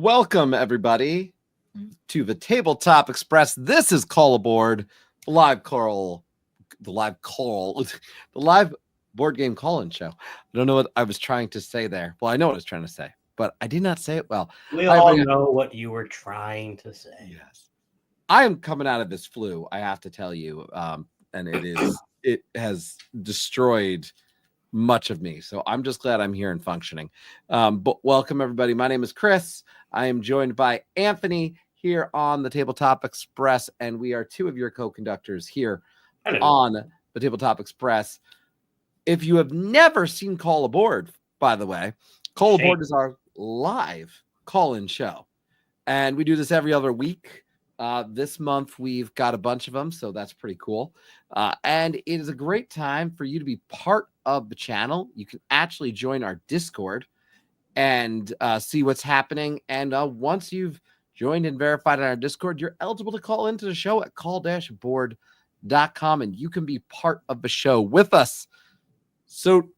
Welcome, everybody, to the Tabletop Express. This is Call Aboard, the live board game call-in show. I don't know what I was trying to say there. Well, I know what I was trying to say, but I did not say it well. We all know what you were trying to say. Yes. I am coming out of this flu, I have to tell you, and it has destroyed much of me. So I'm just glad I'm here and functioning. But welcome, everybody. My name is Chris. I am joined by Anthony here on the Tabletop Express, and we are two of your co-conductors here on the Tabletop Express. If you have never seen Call Aboard, by the way, Call Aboard is our live call-in show, and we do this every other week. This month we've got a bunch of them, so that's pretty cool. And it is a great time for you to be part of the channel. You can actually join our Discord and see what's happening. And once you've joined and verified on our Discord, you're eligible to call into the show at call-aboard.com, and you can be part of the show with us. So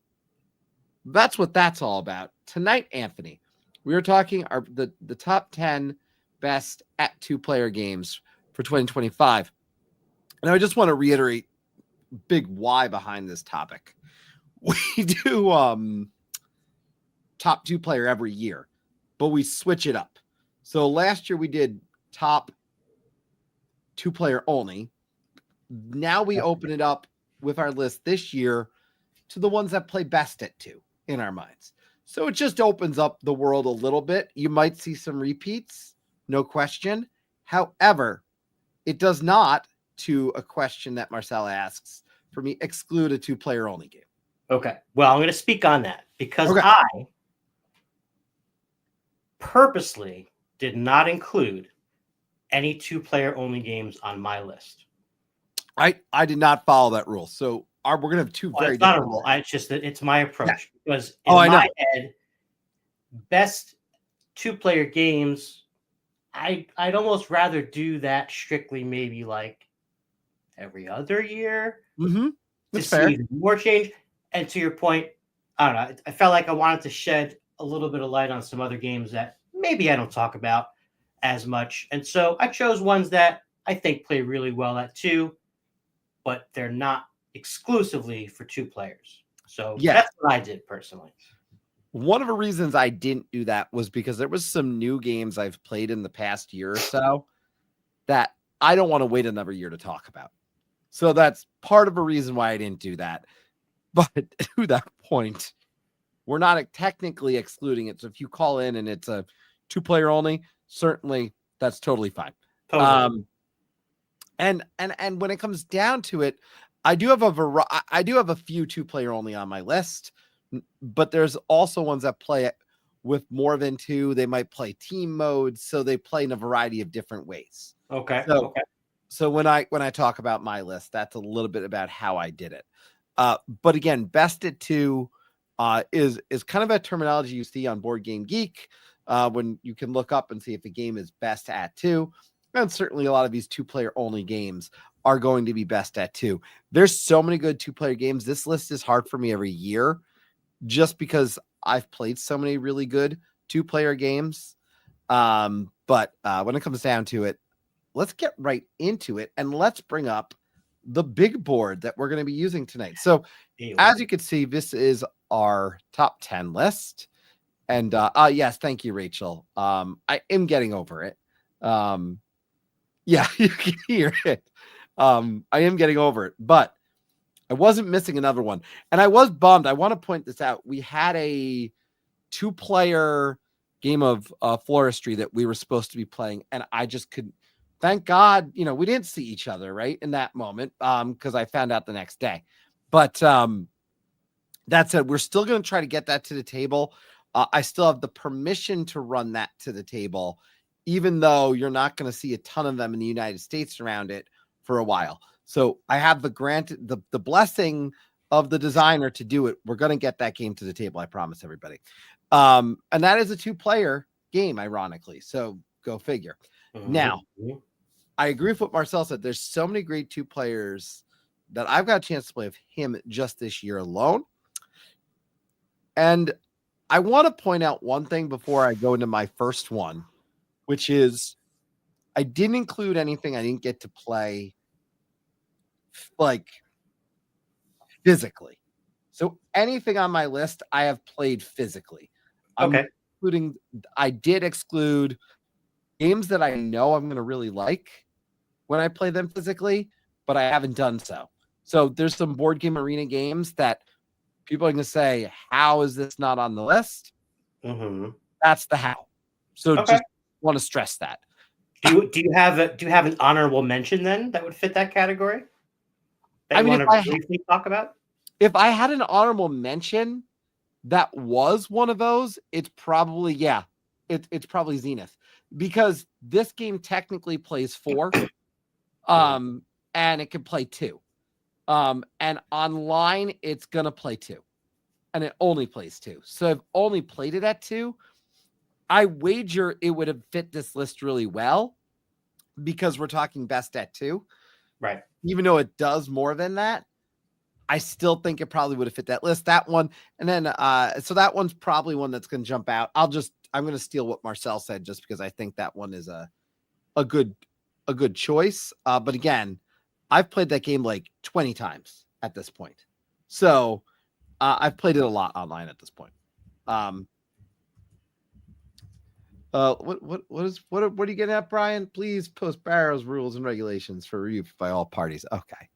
that's what that's all about. Tonight, Anthony, we are talking the top 10 best at two-player games for 2025. And I just want to reiterate big why behind this topic. We do top two-player every year, but we switch it up. So last year we did top two-player only. Now we open it up with our list this year to the ones that play best at two in our minds. So it just opens up the world a little bit. You might see some repeats, no question. However, it does not, to a question that Marcella asks, for me, exclude a two-player only game. Okay. Well, I'm going to speak on that because I purposely did not include any two-player only games on my list. I did not follow that rule. So we're going to have two very it's not different a rule. It's just that it's my approach. Yeah. Because in my head, best two-player games, I'd almost rather do that strictly maybe like every other year to see more change. And to your point, I don't know. I felt like I wanted to shed a little bit of light on some other games that maybe I don't talk about as much. And so I chose ones that I think play really well at two, but they're not exclusively for two players. So that's what I did personally. One of the reasons I didn't do that was because there was some new games I've played in the past year or so that I don't want to wait another year to talk about. So that's part of a reason why I didn't do that. But to that point, we're not technically excluding it. So if you call in and it's a two-player only, certainly that's totally fine. Totally. And when it comes down to it, I do have a few two-player only on my list, but there's also ones that play with more than two. They might play team modes, so they play in a variety of different ways. Okay. So when I talk about my list, that's a little bit about how I did it. But again, best at two is kind of a terminology you see on Board Game Geek when you can look up and see if a game is best at two. And certainly a lot of these two-player only games are going to be best at two. There's so many good two-player games. This list is hard for me every year just because I've played so many really good two-player games. But when it comes down to it, let's get right into it and let's bring up the big board that we're going to be using tonight. So as you can see, this is our top 10 list. And yes, thank you, Rachel. I am getting over it. Yeah, you can hear it. I am getting over it, but I wasn't missing another one. And I was bummed. I want to point this out. We had a two-player game of floristry that we were supposed to be playing, and I just couldn't. Thank God, we didn't see each other right in that moment because I found out the next day. But that said, we're still going to try to get that to the table. I still have the permission to run that to the table, even though you're not going to see a ton of them in the United States around it for a while. So I have the blessing of the designer to do it. We're going to get that game to the table. I promise everybody. And that is a two-player game, ironically. So go figure. Now, I agree with what Marcel said. There's so many great two players that I've got a chance to play with him just this year alone. And I want to point out one thing before I go into my first one, which is I didn't include anything I didn't get to play like physically. So anything on my list I have played physically. I'm including, I did exclude games that I know I'm going to really like when I play them physically, but I haven't done so. So there's some board game arena games that people are going to say, how is this not on the list? Mm-hmm. That's the how. So just want to stress that. Do you have an honorable mention then that would fit that category? That you want to briefly talk about? If I had an honorable mention that was one of those, it's probably it's probably Zenith, because this game technically plays 4, and it can play 2, and online it's gonna play 2, and it only plays 2. So I've only played it at 2. I wager it would have fit this list really well because we're talking best at 2, right? Even though it does more than that, I still think it probably would have fit that list. That one, and then so that one's probably one that's going to jump out. I'm going to steal what Marcel said just because I think that one is a good choice. But again, I've played that game like 20 times at this point, so I've played it a lot online at this point. What are you getting at, Brian? Please post Barrow's rules and regulations for review by all parties. Okay.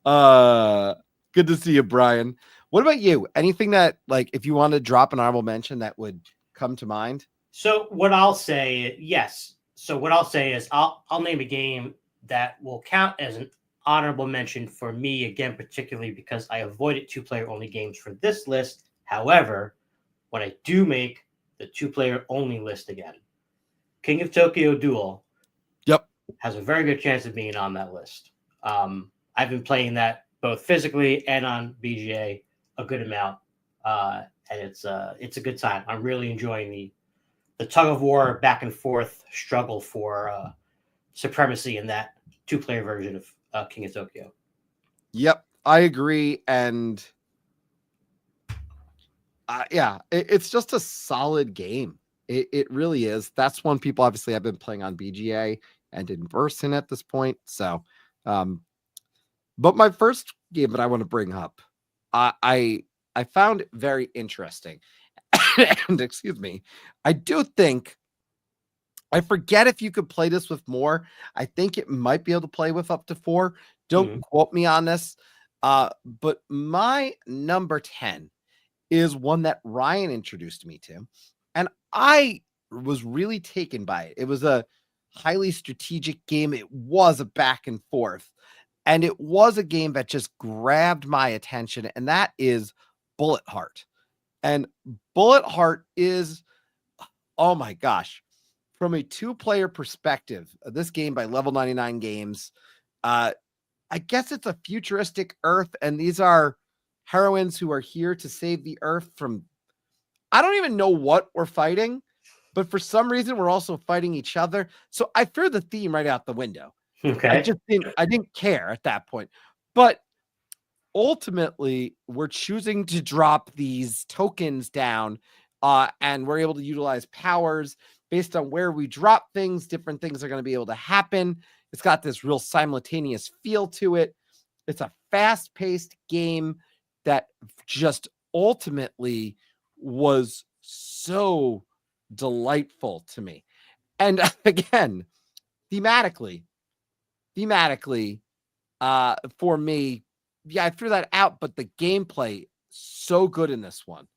Good to see you, Brian. What about you? Anything that, like, if you want to drop an honorable mention that would come to mind? So what I'll say, yes. So what I'll say is I'll name a game that will count as an honorable mention for me, again, particularly because I avoided 2-player only games for this list. However, when I do make the 2-player only list again, King of Tokyo Duel has a very good chance of being on that list. I've been playing that both physically and on BGA a good amount, and it's a good time. I'm really enjoying the tug of war, back and forth struggle for supremacy in that 2-player version of King of Tokyo. Yep, I agree, and it's just a solid game. It really is. That's one people obviously have been playing on BGA and in person at this point. So, but my first game that I want to bring up, I found it very interesting. And excuse me, I do think, I forget if you could play this with more. I think it might be able to play with up to 4. Don't quote me on this. But my number 10 is one that Ryan introduced me to, and I was really taken by it. It was a highly strategic game. It was a back and forth, and it was a game that just grabbed my attention, and that is Bullet Heart. And Bullet Heart is, oh my gosh, from a 2-player perspective, this game by Level 99 Games, I guess it's a futuristic Earth, and these are heroines who are here to save the Earth from, I don't even know what we're fighting, but for some reason we're also fighting each other. So I threw the theme right out the window. Okay. I didn't care at that point. But ultimately, we're choosing to drop these tokens down, and we're able to utilize powers based on where we drop things. Different things are going to be able to happen. It's got this real simultaneous feel to it. It's a fast-paced game that just ultimately was so delightful to me. And again, thematically, for me, I threw that out, but the gameplay so good in this one.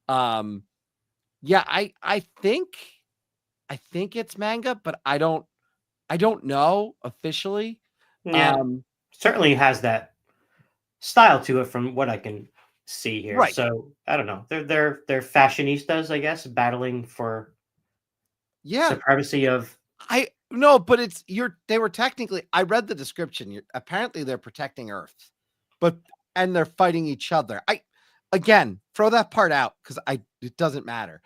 I think it's manga, but I don't know officially. Yeah, certainly has that style to it from what I can see here. Right. So I don't know. They're fashionistas, I guess, battling for supremacy of. No, but they were technically, I read the description. Apparently they're protecting Earth, and they're fighting each other. Again, throw that part out because it doesn't matter.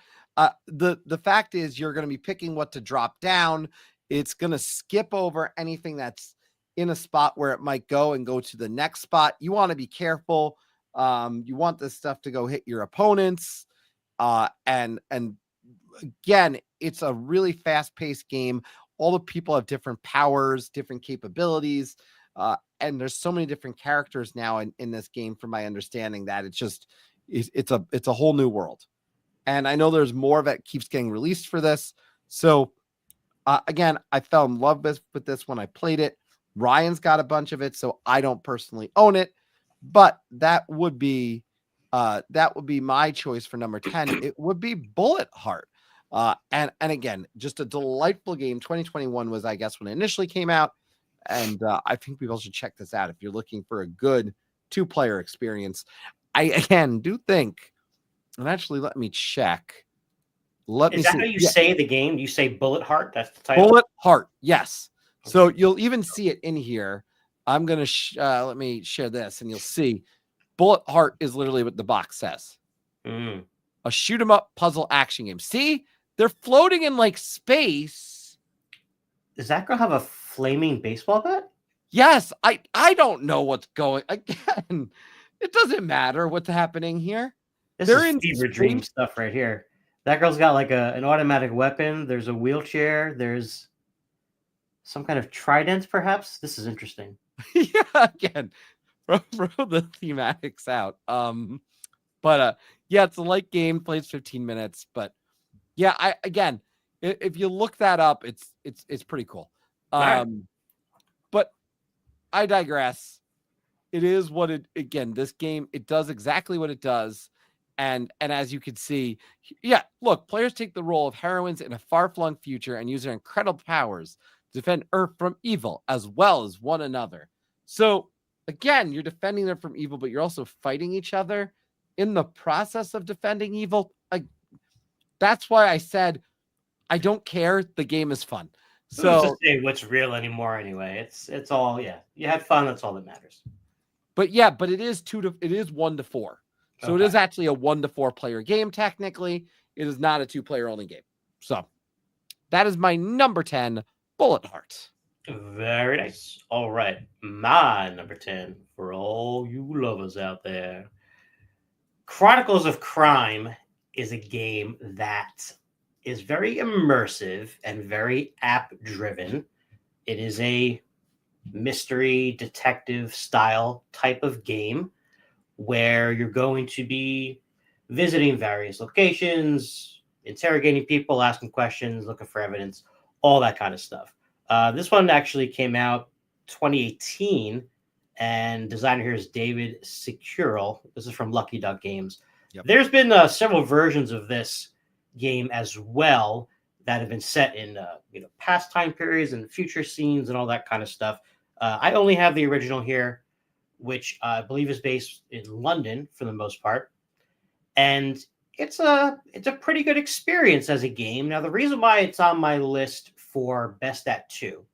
The fact is you're going to be picking what to drop down. It's going to skip over anything that's in a spot where it might go and go to the next spot. You want to be careful You want this stuff to go hit your opponents. And again, it's a really fast-paced game. All the people have different powers, different capabilities, and there's so many different characters now in this game, from my understanding, that it's a whole new world. And I know there's more of it keeps getting released for this. So again, I fell in love with this when I played it. Ryan's got a bunch of it, so I don't personally own it, but that would be my choice for number 10. It would be Bullet Heart. And again, just a delightful game. 2021 was, I guess, when it initially came out. And I think people should check this out if you're looking for a good 2-player experience. I, again, do think, and actually let me check. Is that how you say the game? You say Bullet Heart? That's the title? Bullet Heart, yes. Okay. So you'll even see it in here. I'm going to let me share this, and you'll see Bullet Heart is literally what the box says. A shoot 'em up puzzle action game. See? They're floating in like space. Does that girl have a flaming baseball bat? Yes. I don't know what's going. Again, it doesn't matter what's happening here. They're in fever dream stuff right here. That girl's got like an automatic weapon. There's a wheelchair. There's some kind of trident, perhaps. This is interesting. Yeah, again, throw the thematics out. But yeah, it's a light game, plays 15 minutes. But yeah, if you look that up, it's pretty cool. Right. But I digress. It is what this game, it does exactly what it does. And as you can see, yeah, look, players take the role of heroines in a far-flung future and use their incredible powers to defend Earth from evil as well as one another. So again, you're defending them from evil, but you're also fighting each other in the process of defending evil. That's why I said I don't care. The game is fun. So who's to say what's real anymore anyway? It's all, yeah. You had fun. That's all that matters. But yeah, but it is 1 to 4. So It is actually a 1 to 4 player game. Technically, it is not a 2-player only game. So that is my number 10, Bullet Heart. Very nice. All right. My number 10 for all you lovers out there. Chronicles of Crime is a game that is very immersive and very app-driven. It is a mystery detective style type of game where you're going to be visiting various locations, interrogating people, asking questions, looking for evidence, all that kind of stuff. This one actually came out 2018, and designer here is David Securel. This is from Lucky Duck Games. Yep. There's been several versions of this game as well that have been set in past time periods and future scenes and all that kind of stuff. I only have the original here, which I believe is based in London for the most part. And it's a pretty good experience as a game. Now, the reason why it's on my list for Best at 2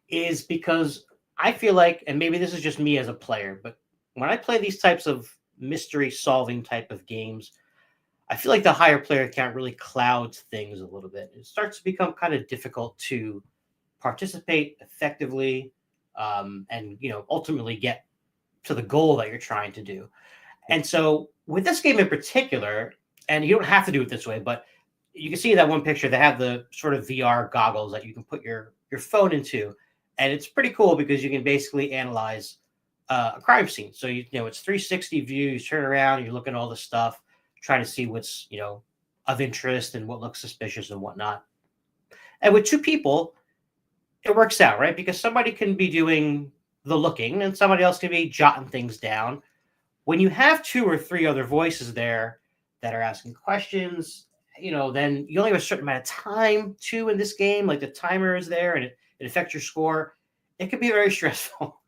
is because I feel like, and maybe this is just me as a player, but when I play these types of mystery solving type of games, I feel like the higher player count really clouds things a little bit. It starts to become kind of difficult to participate effectively and ultimately get to the goal that you're trying to do. And so with this game in particular, and you don't have to do it this way, but you can see that one picture, they have the sort of VR goggles that you can put your phone into. And it's pretty cool because you can basically analyze a crime scene. So, it's 360 view, you turn around, you're looking at all the stuff, trying to see what's, of interest and what looks suspicious and whatnot. And with 2 people, it works out, right? Because somebody can be doing the looking and somebody else can be jotting things down. When you have 2 or 3 other voices there that are asking questions, then you only have a certain amount of time too in this game. Like the timer is there and it affects your score. It can be very stressful.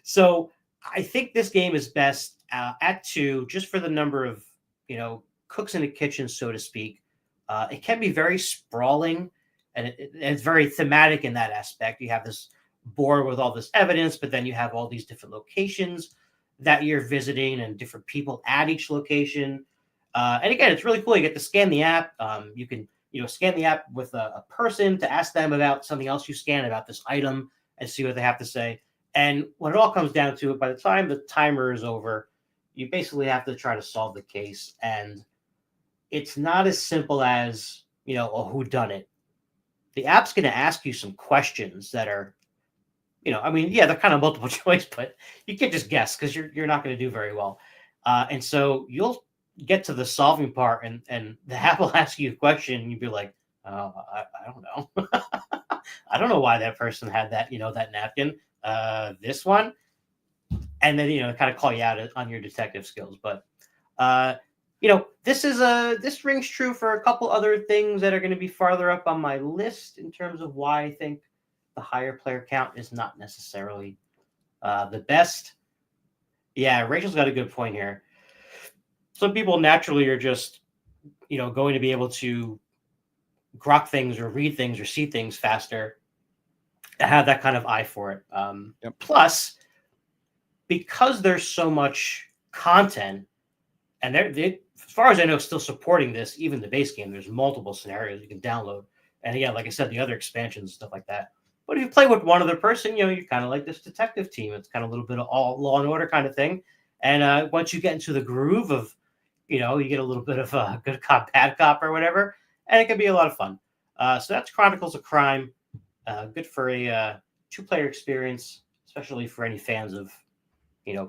So I think this game is best at 2, just for the number of, cooks in the kitchen, so to speak. It can be very sprawling, and it's very thematic in that aspect. You have this board with all this evidence, but then you have all these different locations that you're visiting and different people at each location. And again, it's really cool. You get to scan the app. You can, scan the app with a person to ask them about something else you scan about this item and see what they have to say. And when it all comes down to it, by the time the timer is over, you basically have to try to solve the case. And it's not as simple as, a whodunit. The app's going to ask you some questions that are, they're kind of multiple choice, but you can't just guess because you're not going to do very well. And so you'll get to the solving part, and the app will ask you a question, and you'll be like, oh, I don't know. I don't know why that person had that, that napkin. This one, and then kind of call you out on your detective skills. But this rings true for a couple other things that are going to be farther up on my list in terms of why I think the higher player count is not necessarily the best. Yeah, Rachel's got a good point here. Some people naturally are just, going to be able to grok things or read things or see things faster, have that kind of eye for it. Yep. Plus, because there's so much content, and they, as far as I know, still supporting this, even the base game, there's multiple scenarios you can download. And again, like I said, the other expansions, stuff like that. But if you play with one other person, you're kind of like this detective team. It's kind of a little bit of all Law and Order kind of thing. And once you get into the groove of, you get a little bit of good cop, bad cop or whatever, and it can be a lot of fun. So that's Chronicles of Crime. Good for a two-player experience, especially for any fans of,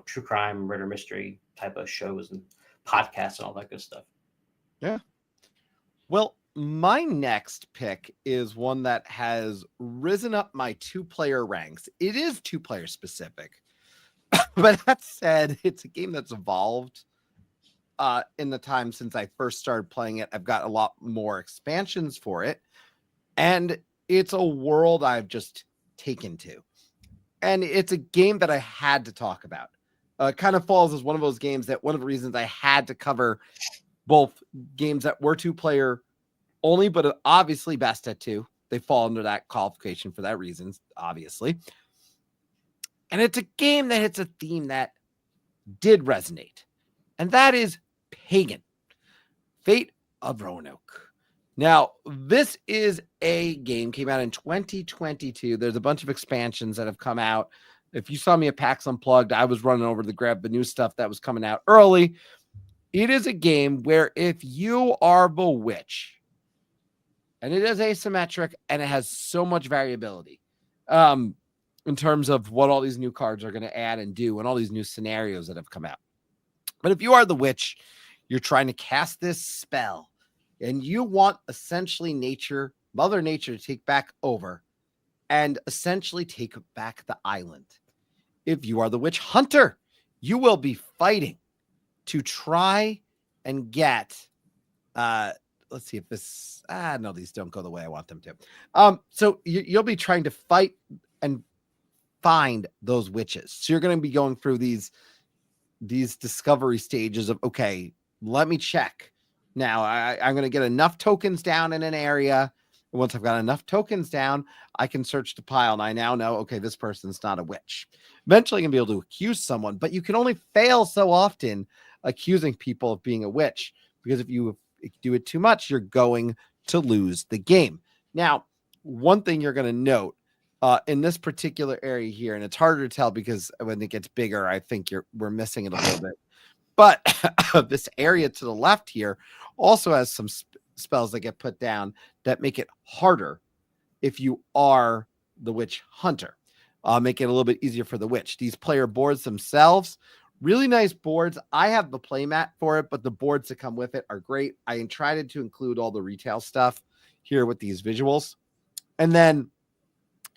true crime, murder mystery type of shows and podcasts and all that good stuff. Yeah. Well, my next pick is one that has risen up my two-player ranks. It is two-player specific, but that said, it's a game that's evolved in the time since I first started playing it. I've got a lot more expansions for it, and it's a world I've just taken to. And it's a game that I had to talk about. Kind of falls as one of those games that one of the reasons I had to cover both games that were two-player only, but obviously best at two. They fall under that qualification for that reason, obviously. And it's a game that hits a theme that did resonate, and that is Pagan, Fate of Roanoke. Now, this is a game, came out in 2022. There's a bunch of expansions that have come out. If you saw me at PAX Unplugged, I was running over to grab the new stuff that was coming out early. It is a game where if you are the witch, and it is asymmetric, and it has so much variability in terms of what all these new cards are going to add and do and all these new scenarios that have come out. But if you are the witch, you're trying to cast this spell, and you want essentially Mother Nature to take back over and essentially take back the island. If you are the witch hunter, you will be fighting to try and get let's see if this no, these don't go the way I want them to. So you'll be trying to fight and find those witches. So you're going to be going through these discovery stages of, okay, let me check. Now I'm going to get enough tokens down in an area. And once I've got enough tokens down, I can search the pile. And I now know, okay, this person's not a witch. Eventually I'm going to be able to accuse someone, but you can only fail so often accusing people of being a witch, because if you do it too much, you're going to lose the game. Now, one thing you're going to note in this particular area here, and it's harder to tell because when it gets bigger, I think we're missing it a little bit. But this area to the left here also has some spells that get put down that make it harder if you are the witch hunter. Make it a little bit easier for the witch. These player boards themselves, really nice boards. I have the playmat for it, but the boards that come with it are great. I tried to include all the retail stuff here with these visuals. And then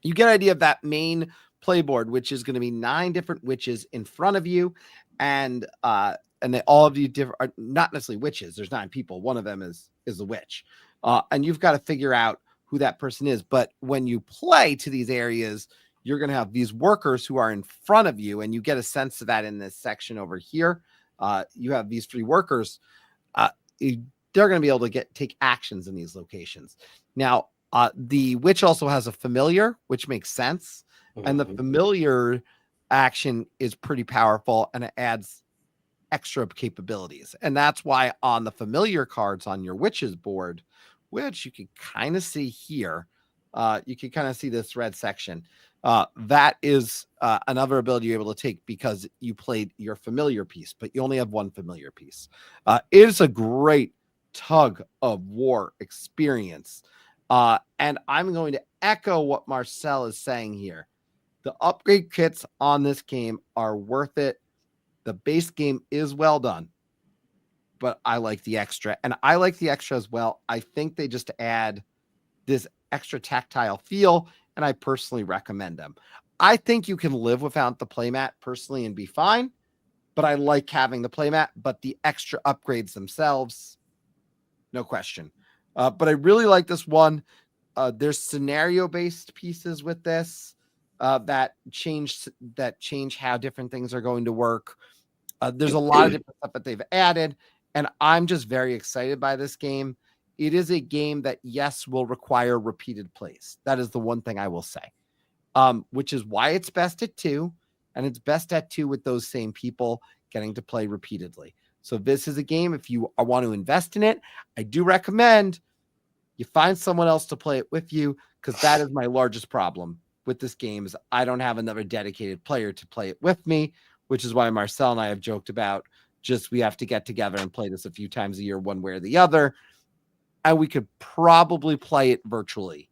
you get an idea of that main playboard, which is going to be 9 different witches in front of you. And they all of you are not necessarily witches. There's 9 people. One of them is a witch. And you've got to figure out who that person is. But when you play to these areas, you're going to have these workers who are in front of you, and you get a sense of that in this section over here. You have these 3 workers. They're going to be able to take actions in these locations. Now, the witch also has a familiar, which makes sense. Mm-hmm. And the familiar action is pretty powerful, and it adds extra capabilities. And that's why on the familiar cards on your witches board, which you can kind of see here, you can kind of see this red section. That is another ability you're able to take because you played your familiar piece, but you only have one familiar piece. It is a great tug of war experience. And I'm going to echo what Marcel is saying here. The upgrade kits on this game are worth it. The base game is well done, but I like the extra. And I like the extra as well. I think they just add this extra tactile feel, and I personally recommend them. I think you can live without the playmat personally and be fine, but I like having the playmat, but the extra upgrades themselves, no question. But I really like this one. There's scenario-based pieces with this that change how different things are going to work. There's a lot of different stuff that they've added, and I'm just very excited by this game. It is a game that, yes, will require repeated plays. That is the one thing I will say, which is why it's best at 2, and it's best at 2 with those same people getting to play repeatedly. So this is a game, if you want to invest in it, I do recommend you find someone else to play it with you, because that is my largest problem with this game is I don't have another dedicated player to play it with me, which is why Marcel and I have joked about just we have to get together and play this a few times a year, one way or the other. And we could probably play it virtually,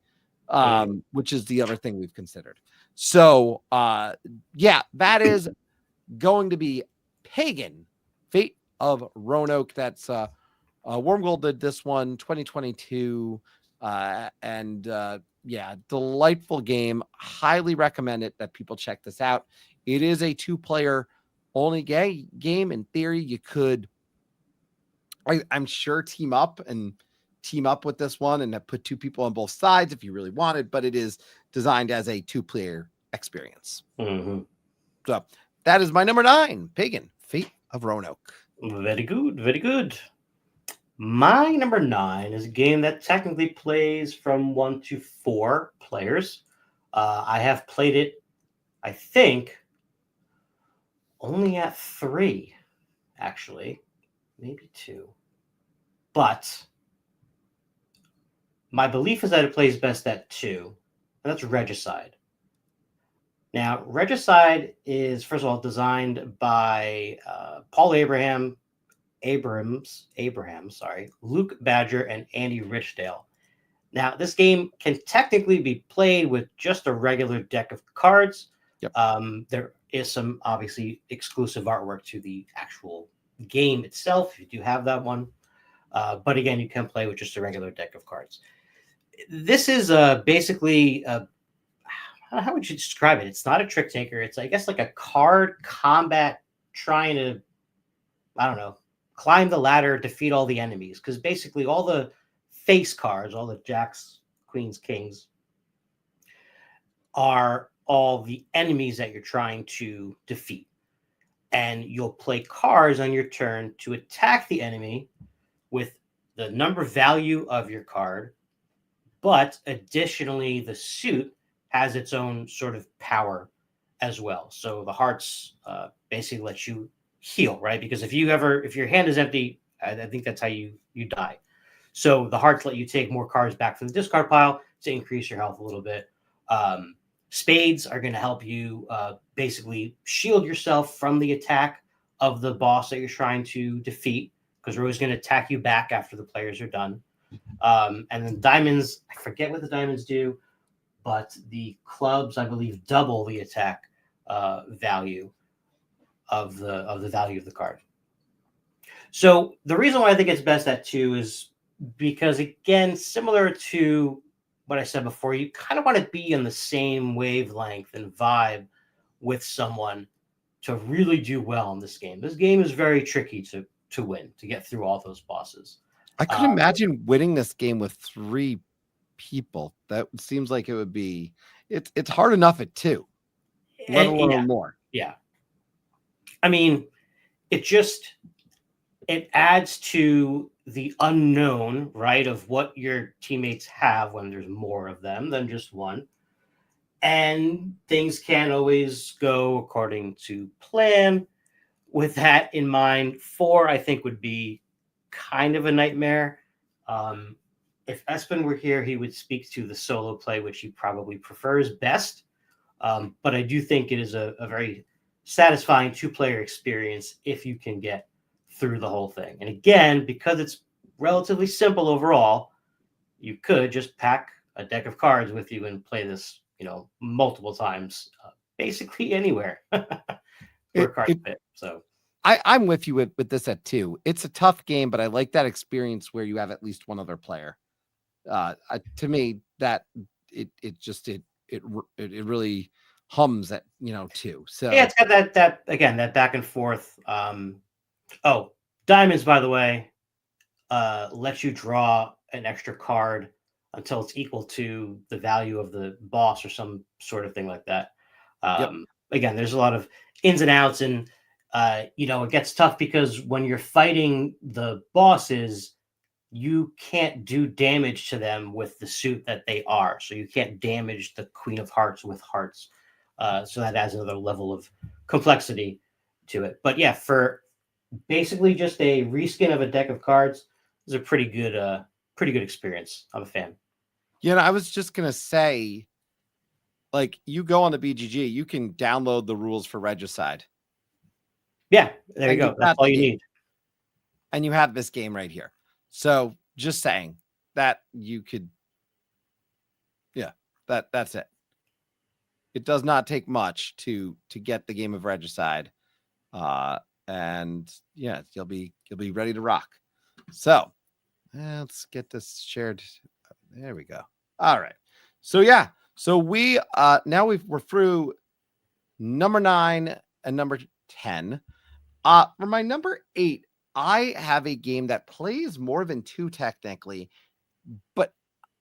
which is the other thing we've considered. So, yeah, that is going to be Pagan, Fate of Roanoke. That's Wormgold did this one, 2022. Yeah, delightful game. Highly recommend it that people check this out. It is a 2-player only game. In theory, you could, I'm sure, team up with this one and put 2 people on both sides if you really wanted, but it is designed as a 2-player experience. Mm-hmm. So that is my number 9, Pagan, Fate of Roanoke. Very good, very good. My number 9 is a game that technically plays from 1 to 4 players. I have played it, I think, only at 3, actually, maybe 2. But my belief is that it plays best at 2, and that's Regicide. Now, Regicide is, first of all, designed by Paul Abraham, Luke Badger, and Andy Richdale. Now, this game can technically be played with just a regular deck of cards. Yep. There is some, obviously, exclusive artwork to the actual game itself, if you do have that one. But again, you can play with just a regular deck of cards. This is basically, how would you describe it? It's not a trick taker. It's, I guess, like a card combat trying to, I don't know, climb the ladder, defeat all the enemies. Because basically all the face cards, all the jacks, queens, kings, are all the enemies that you're trying to defeat. And you'll play cards on your turn to attack the enemy with the number value of your card. But additionally, the suit has its own sort of power as well. So the hearts basically let you heal, right? Because if your hand is empty, I think that's how you die. So the hearts let you take more cards back from the discard pile to increase your health a little bit. Spades are going to help you basically shield yourself from the attack of the boss that you're trying to defeat, because they're always going to attack you back after the players are done. And then diamonds, I forget what the diamonds do, but the clubs, I believe, double the attack value of the value of the card. So the reason why I think it's best at 2 is because, again, similar to what I said before, you kind of want to be in the same wavelength and vibe with someone to really do well in this game. This game is very tricky to win, to get through all those bosses. I could imagine winning this game with 3 people. That seems like it would be, it's hard enough at 2, let alone more. Yeah. I mean, it adds to the unknown, right, of what your teammates have when there's more of them than just one. And things can't always go according to plan. With that in mind, 4, I think, would be kind of a nightmare. If Espen were here, he would speak to the solo play, which he probably prefers best. But I do think it is a very satisfying 2-player experience if you can get through the whole thing. And again, because it's relatively simple overall, you could just pack a deck of cards with you and play this, multiple times, basically anywhere where cards fit. So I'm with you with this at 2. It's a tough game, but I like that experience where you have at least one other player. To me, that it really hums at 2. So yeah, it's got that back and forth. Diamonds, by the way, lets you draw an extra card until it's equal to the value of the boss or some sort of thing like that. Again, there's a lot of ins and outs, and it gets tough because when you're fighting the bosses, you can't do damage to them with the suit that they are. So you can't damage the Queen of Hearts with hearts. So that adds another level of complexity to it. But yeah, for basically just a reskin of a deck of cards is a pretty good experience. I'm a fan. I was just gonna say, like, you go on the BGG, you can download the rules for Regicide. Yeah, there you go. That's all you need. And you have this game right here. So just saying that you could, that's it. It does not take much to get the game of Regicide. And yeah, you'll be ready to rock. So let's get this shared. There we go. All right. So yeah. So we now we're through number 9 and number 10. For my number 8, I have a game that plays more than 2 technically, but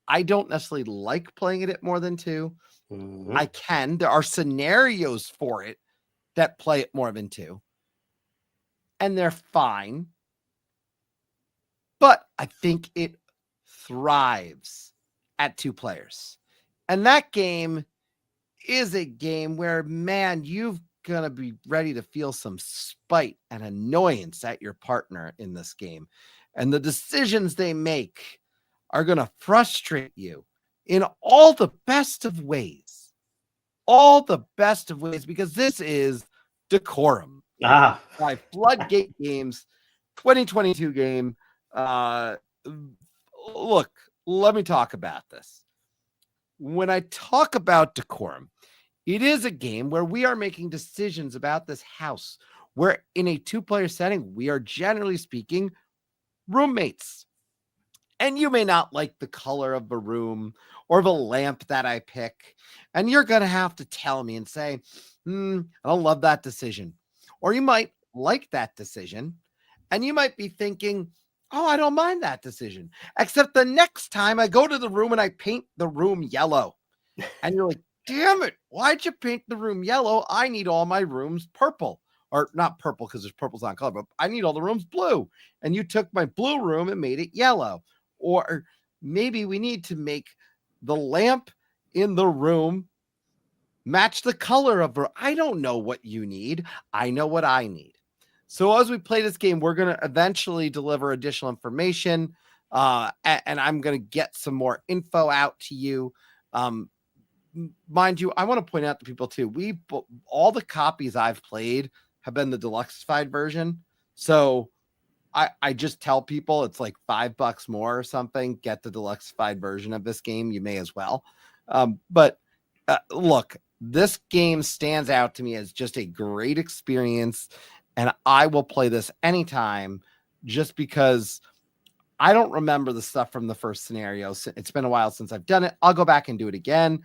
I don't necessarily like playing it at more than 2. Mm-hmm. There are scenarios for it that play it more than 2. And they're fine. But I think it thrives at 2 players. And that game is a game where, man, you've gonna be ready to feel some spite and annoyance at your partner in this game, and the decisions they make are gonna frustrate you in all the best of ways, because this is Decorum by Floodgate Games, 2022 game. Look, let me talk about this. When I talk about Decorum, it is a game where we are making decisions about this house, where in a 2-player setting, we are generally speaking roommates. And you may not like the color of the room or the lamp that I pick. And you're going to have to tell me and say, I don't love that decision. Or you might like that decision. And you might be thinking, oh, I don't mind that decision. Except the next time I go to the room and I paint the room yellow. And you're like, damn it, why'd you paint the room yellow? I need all my rooms purple. Or not purple because there's purple's not color, but I need all the rooms blue. And you took my blue room and made it yellow. Or maybe we need to make the lamp in the room match the color of the. I don't know what you need. I know what I need. So as we play this game, we're going to eventually deliver additional information. And I'm going to get some more info out to you. Mind you, I want to point out to people too, all the copies I've played have been the deluxeified version. So I just tell people it's like $5 more or something. Get the deluxeified version of this game. You may as well. But look, this game stands out to me as just a great experience. And I will play this anytime just because I don't remember the stuff from the first scenario. It's been a while since I've done it. I'll go back and do it again.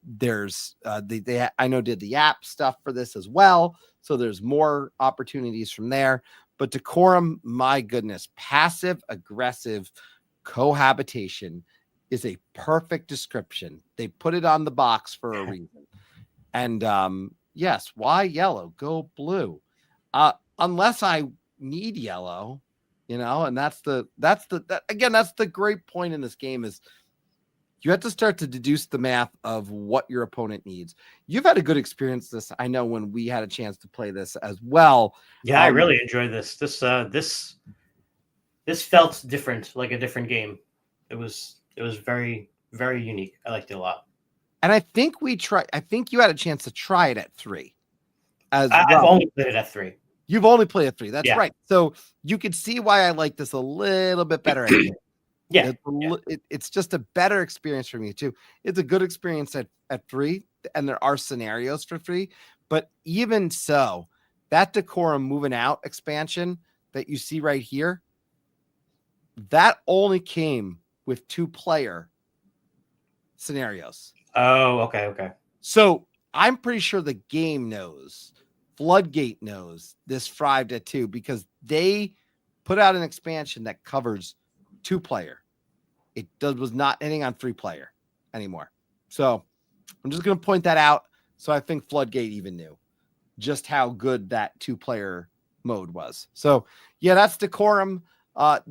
There's they I know did the app stuff for this as well. So there's more opportunities from there. But Decorum, my goodness, passive aggressive cohabitation is a perfect description. They put it on the box for a reason. And yes, why yellow? Go blue. Unless I need yellow, and that's the great point in this game is you have to start to deduce the math of what your opponent needs. You've had a good experience this. I know when we had a chance to play this as well. Yeah, I really enjoyed this. This felt different, like a different game. It was very, very unique. I liked it a lot. And I think you had a chance to try it at 3 as I've well. only played it at 3. You've only played at 3. That's Yeah. right. So you could see why I like this a little bit better at 3. Yeah. It's just a better experience for me too. It's a good experience at 3, and there are scenarios for 3. But even so, that Decorum moving out expansion that you see right here, that only came with 2-player scenarios. Oh, okay. So I'm pretty sure the game knows, Floodgate knows this 5-2 because they put out an expansion that covers 2-player. It was not hitting on 3-player anymore. So I'm just going to point that out. So I think Floodgate even knew just how good that 2-player mode was. So yeah, that's Decorum.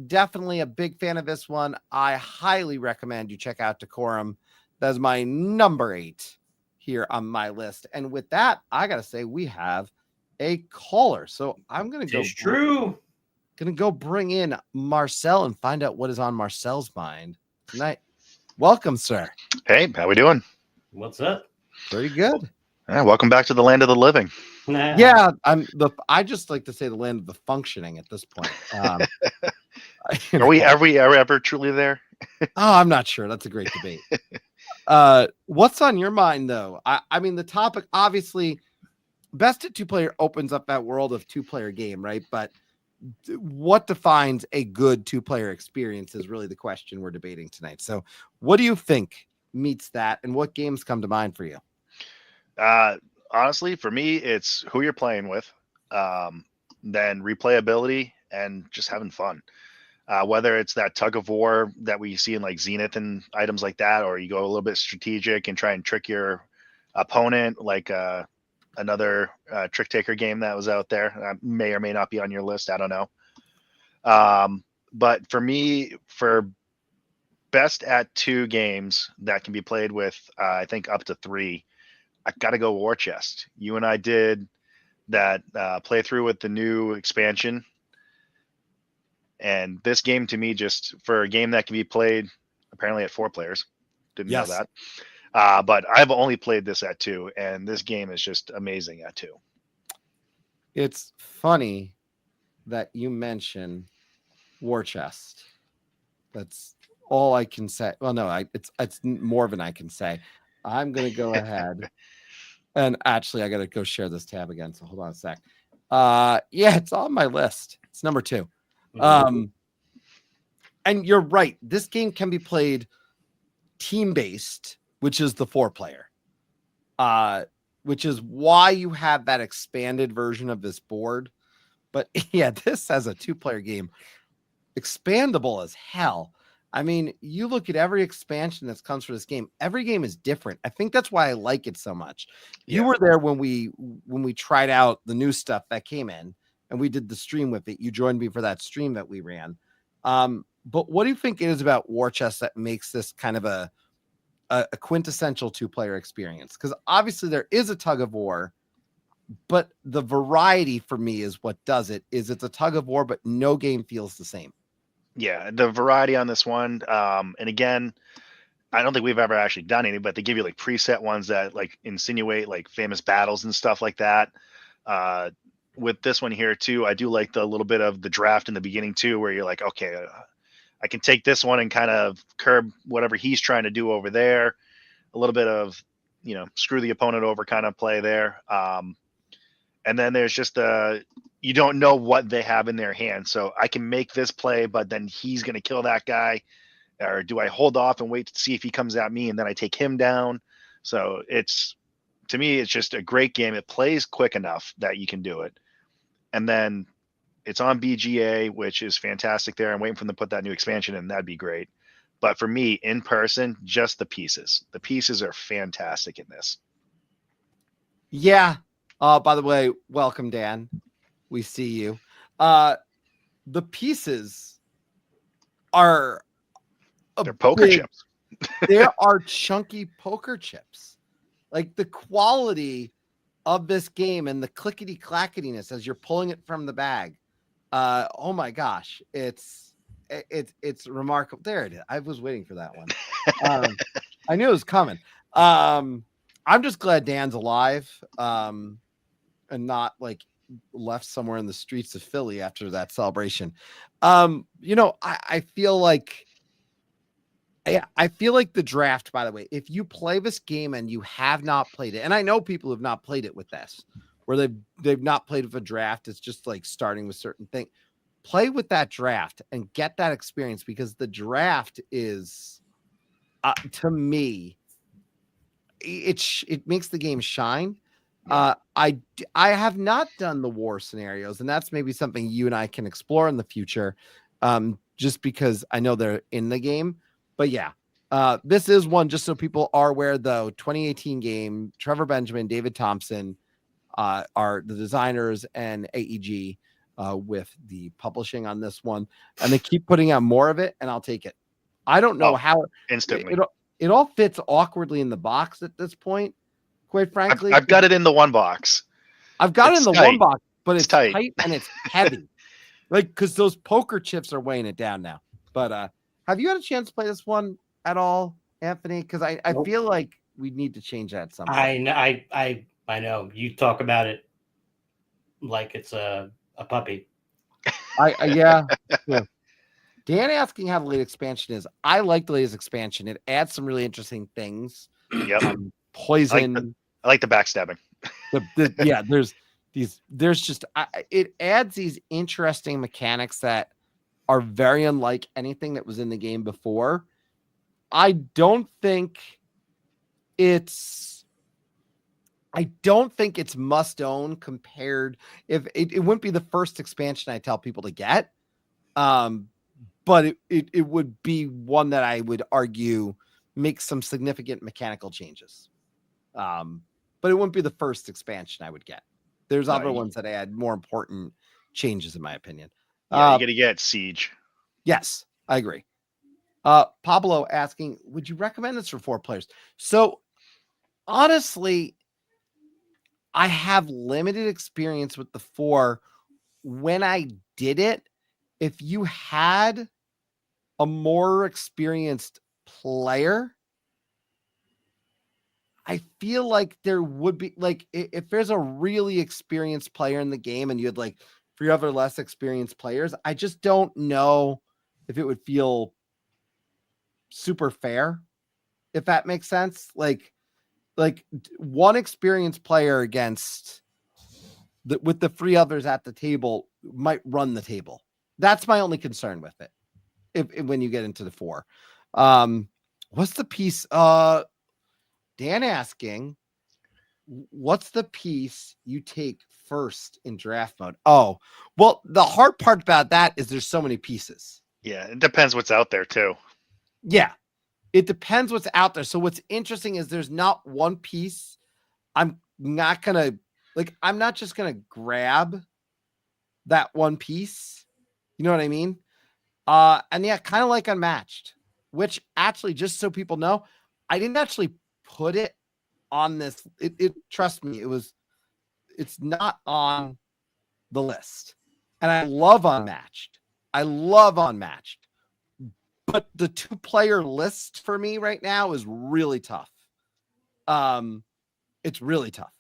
Definitely a big fan of this one. I highly recommend you check out Decorum. That's my number 8 here on my list. And with that, I got to say we have a caller. So I'm going to go bring in Marcel and find out what is on Marcel's mind tonight. Welcome, sir. Hey, how we doing? What's up? Pretty good. Welcome back to the land of the living. Yeah, I just like to say the land of the functioning at this point. Are we ever truly there? Oh, I'm not sure. That's a great debate. What's on your mind, though? I mean, the topic, obviously, best at 2-player opens up that world of 2-player game, right? But what defines a good 2-player experience is really the question we're debating tonight. So what do you think meets that, and what games come to mind for you? Honestly, for me, it's who you're playing with, then replayability and just having fun. Whether it's that tug of war that we see in like Zenith and items like that, or you go a little bit strategic and try and trick your opponent, like another trick taker game that was out there. May or may not be on your list. I don't know. But for me, for best at 2 games that can be played with, I think up to 3, I got to go War Chest. You and I did that playthrough with the new expansion. And this game, to me, just for a game that can be played apparently at 4 players, didn't know that. But I've only played this at 2, and this game is just amazing at 2. It's funny that you mention War Chest. That's all I can say. Well, no, it's more than I can say. I'm going to go ahead. And actually, I got to go share this tab again. So hold on a sec. Yeah, it's on my list. It's number 2. And you're right. This game can be played team-based, which is the 4-player, which is why you have that expanded version of this board. But yeah, this as a 2-player game, expandable as hell. I mean, you look at every expansion that comes for this game. Every game is different. I think that's why I like it so much. You were there when we tried out the new stuff that came in, and we did the stream with it. You joined me for that stream that we ran. But what do you think it is about War Chest that makes this kind of a quintessential 2-player experience? Because obviously there is a tug of war, but the variety for me is what does it. Is it's a tug of war, but no game feels the same. Yeah, the variety on this one. And again, I don't think we've ever actually done any, but they give you like preset ones that like insinuate like famous battles and stuff like that. With this one here too, I do like the little bit of the draft in the beginning too, where you're like, okay, I can take this one and kind of curb whatever he's trying to do over there. A little bit of, screw the opponent over kind of play there. And then there's just you don't know what they have in their hand. So I can make this play, but then he's going to kill that guy. Or do I hold off and wait to see if he comes at me and then I take him down? So to me, it's just a great game. It plays quick enough that you can do it. And then it's on BGA, which is fantastic there. I'm waiting for them to put that new expansion in. That'd be great. But for me, in person, just the pieces. The pieces are fantastic in this. Yeah. By the way, welcome, Dan. We see you. The pieces are they're poker chips. There are chunky poker chips. Like the quality of this game and the clickety clacketiness as you're pulling it from the bag. Oh my gosh, it's remarkable. There it is. I was waiting for that one. I knew it was coming. I'm just glad Dan's alive, and not like left somewhere in the streets of Philly after that celebration. I feel like the draft, by the way, if you play this game and you have not played it, and I know people have not played it with this, where they've not played with a draft, it's just like starting with certain things. Play with that draft and get that experience, because the draft is, to me, it makes the game shine. Yeah. I have not done the war scenarios, and that's maybe something you and I can explore in the future, just because I know they're in the game. But yeah, this is one, just so people are aware, though. 2018 game, Trevor Benjamin, David Thompson are the designers, and AEG with the publishing on this one, and they keep putting out more of it, and I'll take it. I don't know how instantly. It all fits awkwardly in the box at this point. Quite frankly, I've got it in the one box. I've got it in the one box, but it's tight and it's heavy. Like, because those poker chips are weighing it down now. But have you had a chance to play this one at all, Anthony? Because I feel like we need to change that sometime. I know you talk about it like it's a puppy. Yeah. Dan asking how the latest expansion is. I like the latest expansion. It adds some really interesting things. Yep. Poison. I like the backstabbing. Yeah, it adds these interesting mechanics that are very unlike anything that was in the game before. I don't think it's must own compared. If it wouldn't be the first expansion I tell people to get. But it would be one that I would argue makes some significant mechanical changes. But it wouldn't be the first expansion I would get. There's other ones that add more important changes, in my opinion. Yeah, you got to get Siege. Yes, I agree. Pablo asking, would you recommend this for 4 players? So, honestly, I have limited experience with the 4. When I did it, if you had a more experienced player, I feel like there would be, like, if there's a really experienced player in the game and you had like 3 other less experienced players, I just don't know if it would feel super fair, if that makes sense. Like one experienced player against with the 3 others at the table might run the table. That's my only concern with it. If when you get into the 4, what's the piece? Dan asking, what's the piece you take first in draft mode? Oh, well, the hard part about that is there's so many pieces. Yeah, it depends what's out there too. Yeah, it depends what's out there. So what's interesting is there's not one piece. I'm not just gonna grab that one piece. You know what I mean? And yeah, kind of like Unmatched, which actually, just so people know, I didn't actually put it on this. It trust me, it's not on the list. And I love Unmatched. But the 2-player list for me right now is really tough. It's really tough.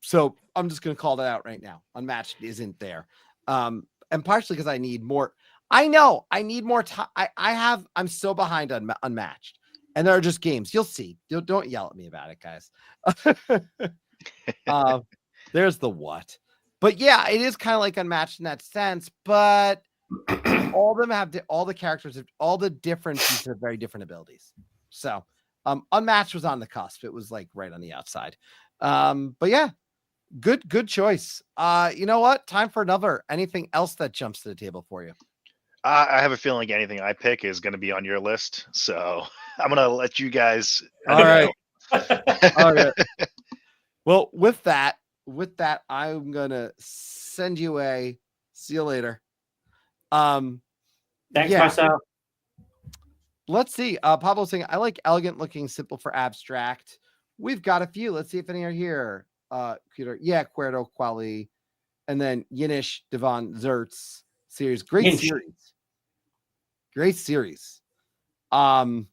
So I'm just gonna call that out right now. Unmatched isn't there. And partially because I need more. I know I need more time. I'm so behind on Unmatched, and there are just games. You'll see. Don't yell at me about it, guys. There's the what, but yeah, it is kind of like Unmatched in that sense. But all of them have all the characters, all the different pieces have very different abilities. So, Unmatched was on the cusp. It was like right on the outside. But yeah, good choice. You know what? Time for another. Anything else that jumps to the table for you? I have a feeling like anything I pick is going to be on your list, so I'm going to let you guys. All right. All right. Well, with that, I'm gonna send you away. See you later. Thanks, Marcel. Let's see. Pablo saying, I like elegant looking, simple for abstract. We've got a few. Let's see if any are here. Yeah, Cuerdo, Quali, and then Yinish, Devon, Zertz series. Great series. Dan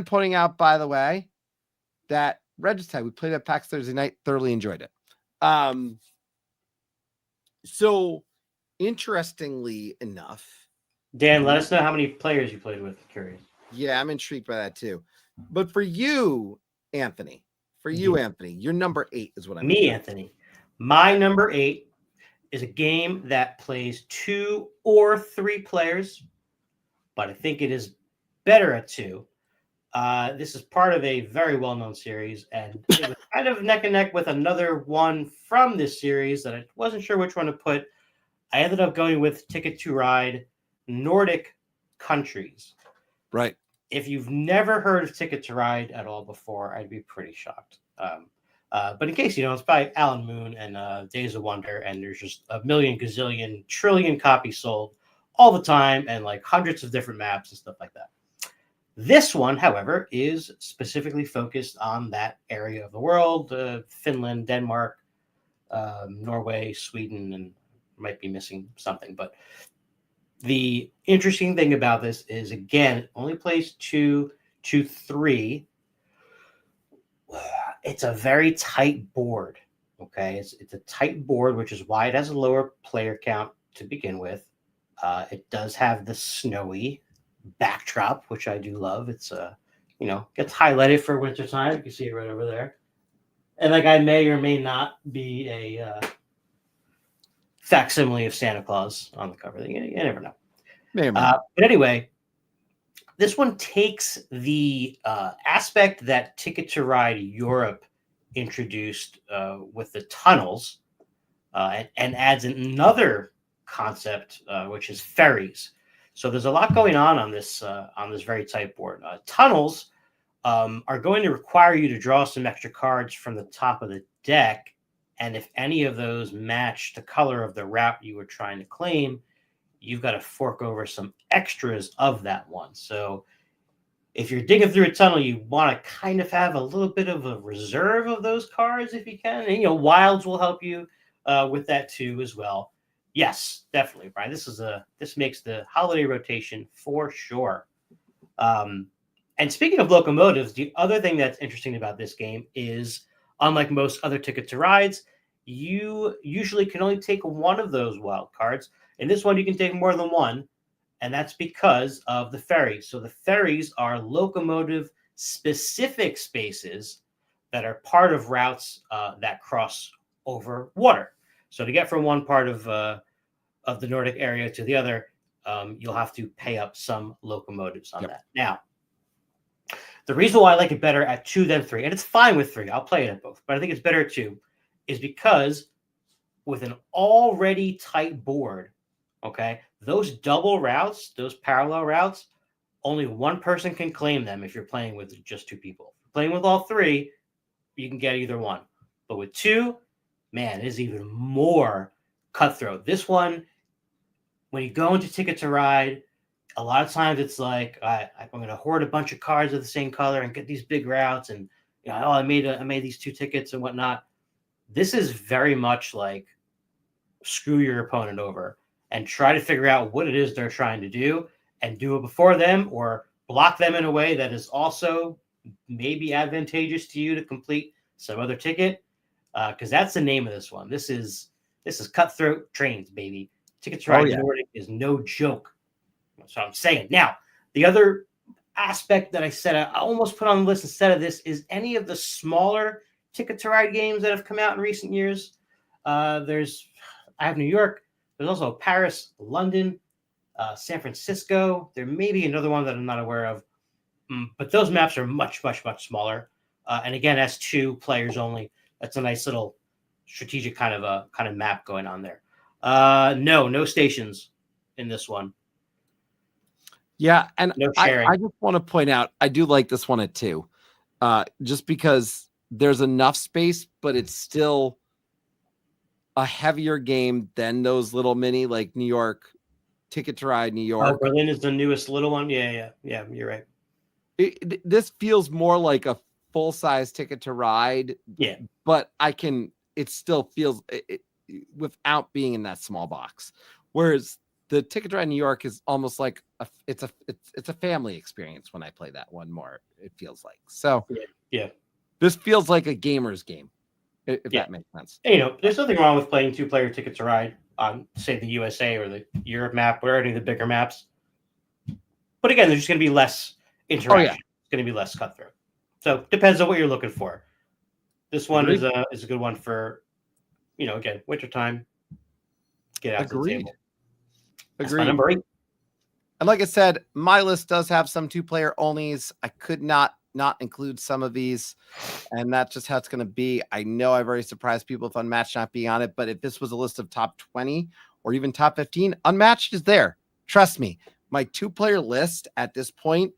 pointing out, by the way, that Regicide. We played at PAX Thursday night, thoroughly enjoyed it. So interestingly enough, Dan, let us know how many players you played with. Curious. yeah, I'm intrigued by that too. But for you, Anthony, your number 8 is what I'm Me, Anthony. My number 8 is a game that plays 2 or 3 players, but I think it is better at 2. This is part of a very well-known series, and it was kind of neck and neck with another one from this series that I wasn't sure which one to put. I ended up going with Ticket to Ride Nordic Countries. Right. If you've never heard of Ticket to Ride at all before, I'd be pretty shocked. But in case you know, it's by Alan Moon and Days of Wonder, and there's just a million, gazillion, trillion copies sold all the time, and like hundreds of different maps and stuff like that. This one, however, is specifically focused on that area of the world: Finland, Denmark, Norway, Sweden, and might be missing something. But the interesting thing about this is, again, it only plays 2 to 3. It's a very tight board. Okay, it's a tight board, which is why it has a lower player count to begin with. It does have the snowy backdrop, which I do love. It's gets highlighted for wintertime. You can see it right over there. And like, I may or may not be a facsimile of Santa Claus on the cover. You never know. But anyway, this one takes the aspect that Ticket to Ride Europe introduced with the tunnels and adds another concept, which is ferries. So there's a lot going on this very tight board. Tunnels are going to require you to draw some extra cards from the top of the deck, and if any of those match the color of the route you were trying to claim, you've got to fork over some extras of that one. So if you're digging through a tunnel, you want to kind of have a little bit of a reserve of those cards if you can. And, wilds will help you with that too as well. Yes, definitely, Brian. This makes the holiday rotation for sure. And speaking of locomotives, the other thing that's interesting about this game is, unlike most other Ticket to Rides, you usually can only take one of those wild cards. In this one, you can take more than one, and that's because of the ferries. So the ferries are locomotive-specific spaces that are part of routes that cross over water. So to get from one part of the Nordic area to the other, you'll have to pay up some locomotives on that. Now, the reason why I like it better at 2 than 3, and it's fine with 3, I'll play it at both, but I think it's better at 2, is because with an already tight board, okay, those double routes, those parallel routes, only one person can claim them if you're playing with just 2 people. If you're playing with all 3, you can get either one. But with 2, man, it is even more cutthroat. This one, when you go into Ticket to Ride, a lot of times it's like, I'm going to hoard a bunch of cards of the same color and get these big routes, and I made these 2 tickets and whatnot. This is very much like screw your opponent over and try to figure out what it is they're trying to do and do it before them, or block them in a way that is also maybe advantageous to you to complete some other ticket. Because that's the name of this one. This is cutthroat trains, baby. Ticket to Ride Nordic is no joke. That's what I'm saying. Now, the other aspect that I said I almost put on the list instead of this is any of the smaller Ticket to Ride games that have come out in recent years. I have New York. There's also Paris, London, San Francisco. There may be another one that I'm not aware of. But those maps are much, much, much smaller. And again, that's 2 players only. That's a nice little strategic kind of map going on there. No stations in this one. Yeah, and no sharing. I just want to point out, I do like this one at 2, just because there's enough space, but it's still a heavier game than those little mini, like New York, Ticket to Ride New York. Berlin is the newest little one. Yeah, you're right. This feels more like a full-size Ticket to Ride. Yeah, but it still feels without being in that small box. Whereas the Ticket to Ride New York is almost like it's a family experience when I play that one more. It feels like so. Yeah. This feels like a gamer's game, if that makes sense. There's nothing wrong with playing 2-player Ticket to Ride on, say, the USA or the Europe map or any of the bigger maps. But again, there's just going to be less interaction. Oh, yeah. It's going to be less cutthroat. So depends on what you're looking for. This one is a good one for, again, wintertime. Get out to the table. That's my number 8. And like I said, my list does have some 2-player onlys. I could not include some of these, and that's just how it's going to be. I know I've already surprised people with Unmatched not being on it, but if this was a list of top 20 or even top 15, Unmatched is there. Trust me, my 2-player list at this point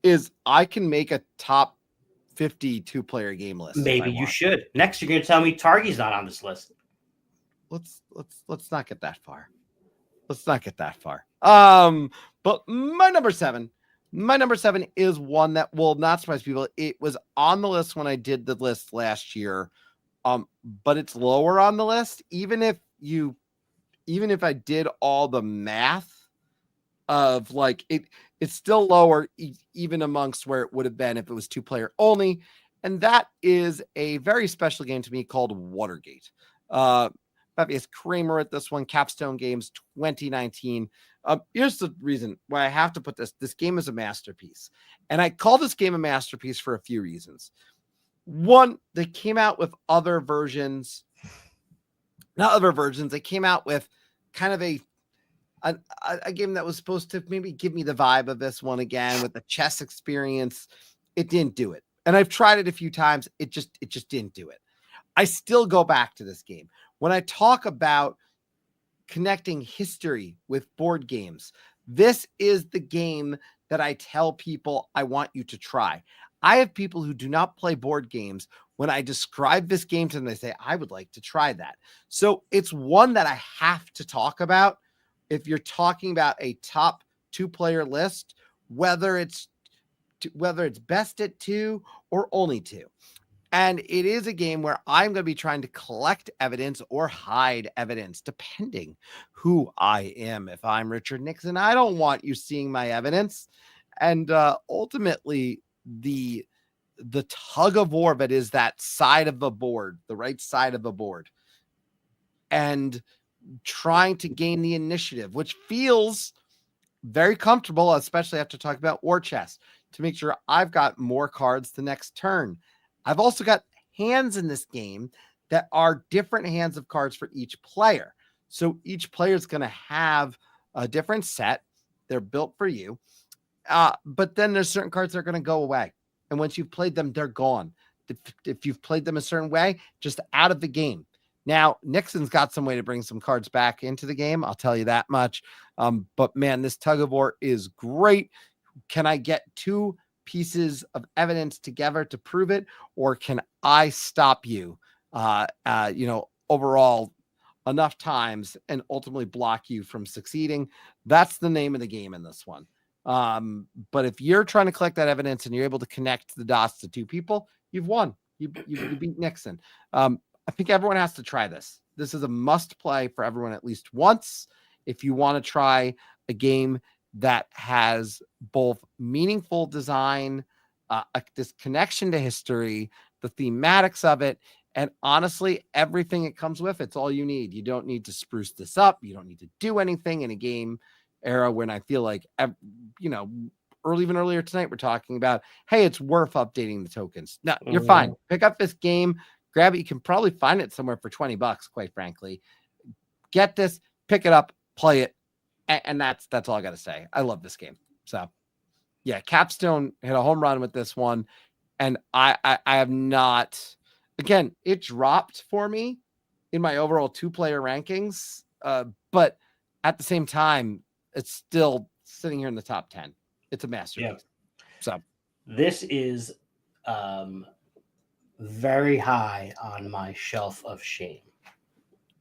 is I can make a top 50 2-player game list. Maybe you should. Next, you're going to tell me Targi's not on this list. Let's not get that far. But my number 7 is one that will not surprise people. It was on the list when I did the list last year. But it's lower on the list. Even if I did all the math of like it's still lower even amongst where it would have been if it was 2-player only. And that is a very special game to me called Watergate. It's Kramer at this one, Capstone Games 2019. Here's the reason why I have to put this. This game is a masterpiece. And I call this game a masterpiece for a few reasons. One, they came out with other versions. Not other versions. They came out with kind of a game that was supposed to maybe give me the vibe of this one again with the chess experience. It didn't do it. And I've tried it a few times. It just didn't do it. I still go back to this game. When I talk about connecting history with board games, this is the game that I tell people I want you to try. I have people who do not play board games. When I describe this game to them, they say, I would like to try that. So it's one that I have to talk about. If you're talking about a top 2-player list, whether it's best at 2 or only 2. And it is a game where I'm going to be trying to collect evidence or hide evidence, depending who I am. If I'm Richard Nixon, I don't want you seeing my evidence. And ultimately, the tug of war that is that side of the board, the right side of the board, and trying to gain the initiative, which feels very comfortable, especially after talking about war chess, to make sure I've got more cards the next turn. I've also got hands in this game that are different hands of cards for each player. So each player is going to have a different set. They're built for you. But then there's certain cards that are going to go away. And once you've played them, they're gone. If you've played them a certain way, just out of the game. Now, Nixon's got some way to bring some cards back into the game. I'll tell you that much. But man, this tug of war is great. Can I get 2 pieces of evidence together to prove it, or can I stop you overall enough times and ultimately block you from succeeding? That's the name of the game in this one. But if you're trying to collect that evidence and you're able to connect the dots to 2 people, you've won. You beat Nixon. I think everyone has to try this. This is a must play for everyone at least once. If you want to try a game that has both meaningful design, this connection to history, the thematics of it, and honestly, everything it comes with, it's all you need. You don't need to spruce this up. You don't need to do anything in a game era when I feel like, even earlier tonight, we're talking about, hey, it's worth updating the tokens. No, you're fine. Pick up this game, grab it. You can probably find it somewhere for $20, quite frankly. Get this, pick it up, play it. And that's all I got to say. I love this game. So, yeah, Capstone hit a home run with this one. And I have not, again, it dropped for me in my overall 2-player rankings. But at the same time, it's still sitting here in the top 10. It's a masterpiece. Yeah. So this is very high on my shelf of shame.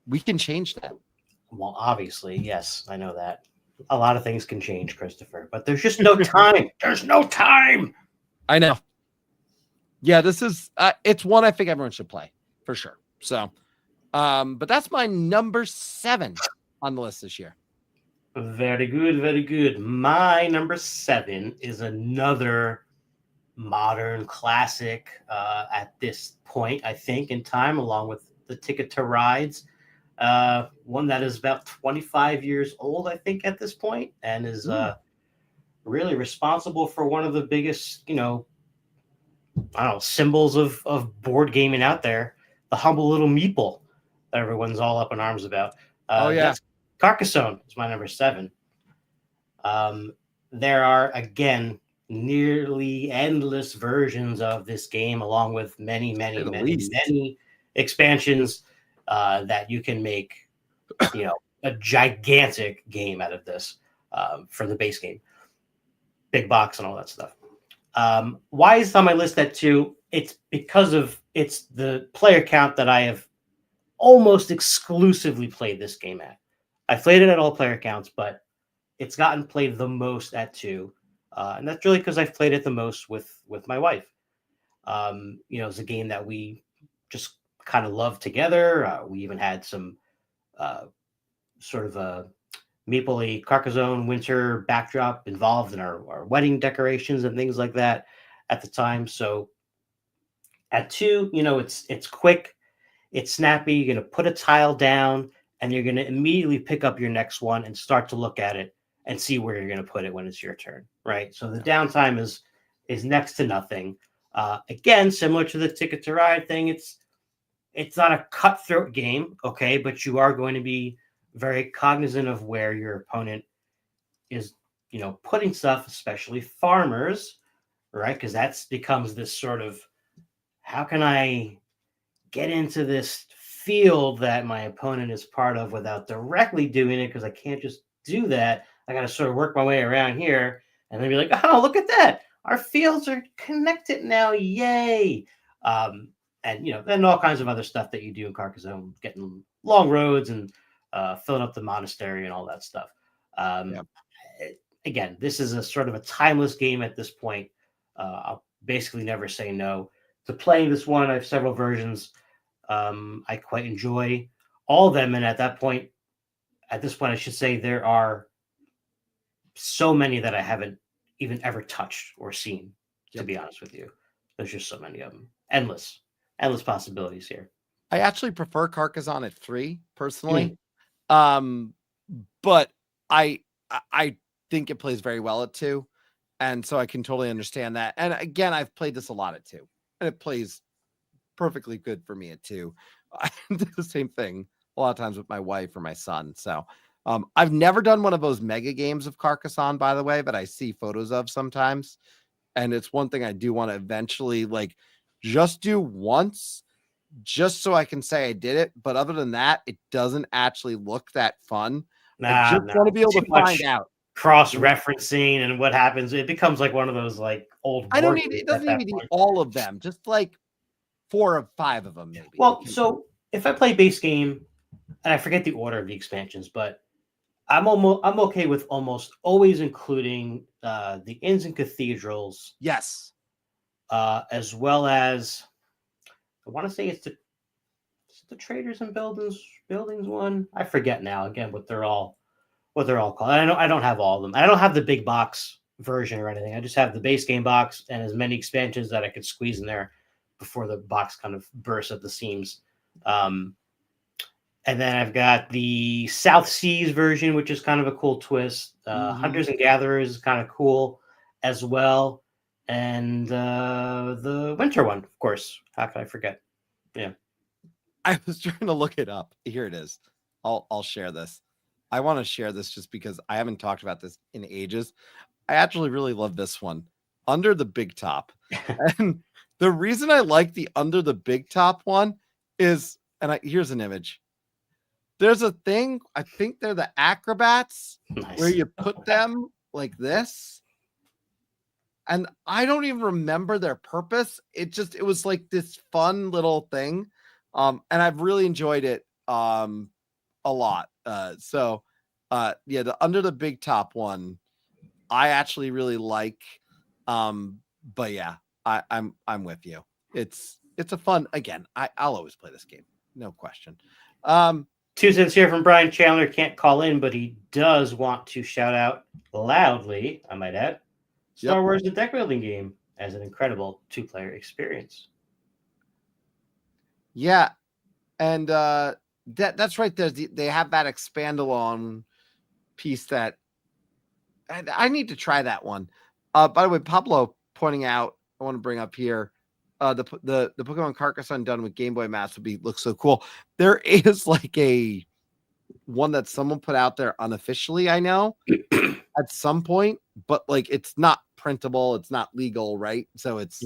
We can change that. Well, obviously, yes, I know that. A lot of things can change, Christopher, but there's just no time. There's no time. I know. Yeah, this is, it's one I think everyone should play for sure. So, but that's my number 7 on the list this year. Very good, very good. My number 7 is another modern classic at this point, I think, in time, along with the Ticket to Rides. One that is about 25 years old, I think, at this point, and is really responsible for one of the biggest, I don't know, symbols of board gaming out there, the humble little meeple that everyone's all up in arms about. That's Carcassonne is my number 7. There are, again, nearly endless versions of this game, along with many expansions that you can make, a gigantic game out of this for the base game, big box and all that stuff. Why is it on my list at 2? It's because it's the player count that I have almost exclusively played this game at. I played it at all player counts, but it's gotten played the most at 2. And that's really because I've played it the most with my wife. It's a game that we just kind of love together. We even had some sort of a mapley Carcassonne winter backdrop involved in our wedding decorations and things like that at the time. So at 2, it's quick, it's snappy. You're going to put a tile down and you're going to immediately pick up your next one and start to look at it and see where you're going to put it when it's your turn, right? So the downtime is next to nothing. Again, similar to the Ticket to Ride thing, it's not a cutthroat game, okay, but you are going to be very cognizant of where your opponent is, putting stuff, especially farmers, right? Because that becomes this sort of, how can I get into this field that my opponent is part of without directly doing it? Because I can't just do that. I got to sort of work my way around here and then be like, oh, look at that. Our fields are connected now. Yay. And, then all kinds of other stuff that you do in Carcassonne, getting long roads and filling up the monastery and all that stuff. Again, this is a sort of a timeless game at this point. I'll basically never say no to playing this one. I have several versions. I quite enjoy all of them. And at this point, I should say there are so many that I haven't even ever touched or seen, to be honest with you. There's just so many of them. Endless possibilities here. I actually prefer Carcassonne at 3 personally. But I think it plays very well at 2. And so I can totally understand that. And again, I've played this a lot at 2 and it plays perfectly good for me at 2. I do the same thing a lot of times with my wife or my son. So I've never done one of those mega games of Carcassonne, by the way, but I see photos of sometimes. And it's one thing I do want to eventually just do once, just so I can say I did it. But other than that, it doesn't actually look that fun. I just want to be able to find out. Cross-referencing and what happens. It becomes like one of those old. I don't need it. Doesn't even need all of them. Just 4 or 5 of them, maybe. Well, so if I play base game, and I forget the order of the expansions, but I'm okay with almost always including the inns and cathedrals. Yes. As well as, I want to say it's the traders and buildings one. I forget now again what they're all called. I don't have all of them. I don't have the big box version or anything. I just have the base game box and as many expansions that I could squeeze in there before the box kind of bursts at the seams. And then I've got the South Seas version, which is kind of a cool twist. Hunters and Gatherers is kind of cool as well. And the winter one, of course. How could I forget? Yeah. I was trying to look it up. Here it is. I'll share this. I want to share this just because I haven't talked about this in ages. I actually really love this one. Under the Big Top. And the reason I like the Under the Big Top one is, here's an image. There's a thing, I think they're the acrobats, where you put them like this. And I don't even remember their purpose. It was like this fun little thing. And I've really enjoyed it a lot. The Under the Big Top one, I actually really like. But yeah, I'm with you. It's a fun, again, I'll always play this game. No question. 2 cents here from Brian Chandler. Can't call in, but he does want to shout out loudly, I might add, Star Wars, the deck building game. as an incredible 2-player experience. Yeah, and that's right. They have that expandalone piece that I need to try that one. By the way, Pablo pointing out, I want to bring up here, the Pokemon Carcassonne done with Game Boy Maps looks so cool. There is like a one that someone put out there unofficially, I know, at some point, but like it's not printable, it's not legal, right? So it's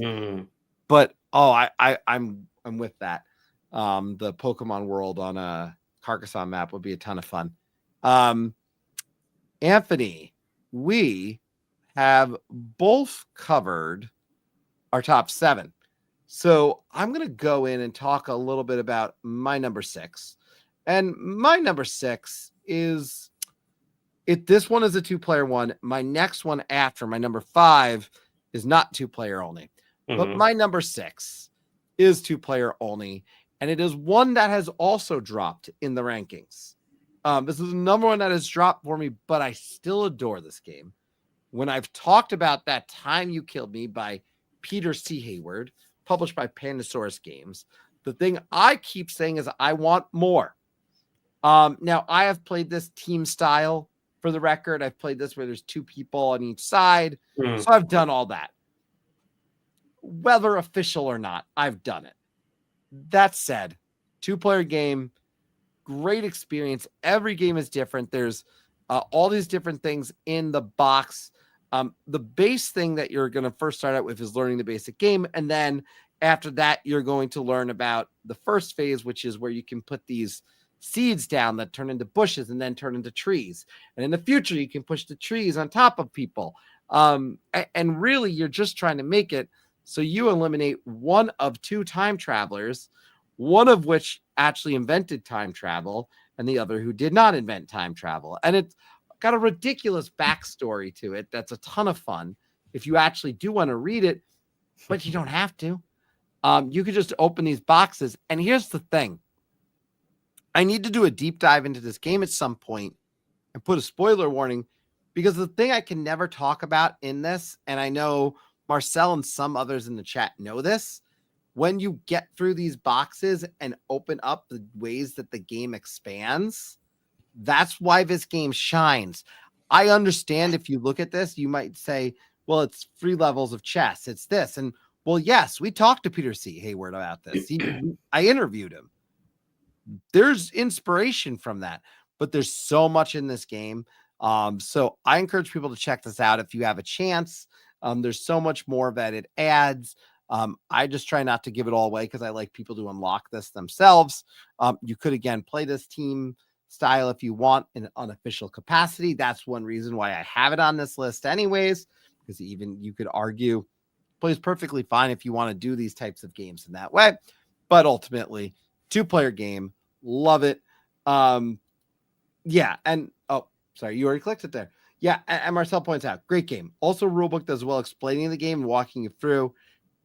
but I'm with that. The Pokemon world on a Carcassonne map would be a ton of fun. Anthony, we have both covered our top 7. So I'm going to go in and talk a little bit about my number 6. And my number 6 is, this one is a 2-player one. My next one after my number 5 is not 2-player only. But my number 6 is 2-player only. And it is one that has also dropped in the rankings. This is another one that has dropped for me, but I still adore this game. When I've talked about That Time You Killed Me by Peter C. Hayward, published by Pandasaurus Games, the thing I keep saying is I want more. Now, I have played this team style, for the record. I've played this where there's 2 people on each side. So I've done all that. Whether official or not, I've done it. That said, 2-player game, great experience. Every game is different. There's all these different things in the box. The base thing that you're going to first start out with is learning the basic game. And then after that, you're going to learn about the first phase, which is where you can put these seeds down that turn into bushes and then turn into trees. And in the future, you can push the trees on top of people. And really, you're just trying to make it so you eliminate one of 2 time travelers, one of which actually invented time travel and the other who did not invent time travel. And it's got a ridiculous backstory to it that's a ton of fun if you actually do want to read it, but you don't have to. You could just open these boxes. And here's the thing. I need to do a deep dive into this game at some point and put a spoiler warning, because the thing I can never talk about in this, and I know Marcel and some others in the chat know this, when you get through these boxes and open up the ways that the game expands, that's why this game shines. I understand if you look at this, you might say, well, it's 3 levels of chess. It's this. And well, yes, we talked to Peter C. Hayward about this. I interviewed him. There's inspiration from that, but there's so much in this game. So I encourage people to check this out if you have a chance. There's so much more that it adds. I just try not to give it all away because I like people to unlock this themselves. You could, again, play this team style if you want in an unofficial capacity. That's one reason why I have it on this list anyways, because even you could argue plays perfectly fine if you want to do these types of games in that way. But ultimately, 2-player game, love it. Yeah, and sorry, you already clicked it there. Yeah, and Marcel points out, great game. Also, rulebook does well explaining the game and walking you through.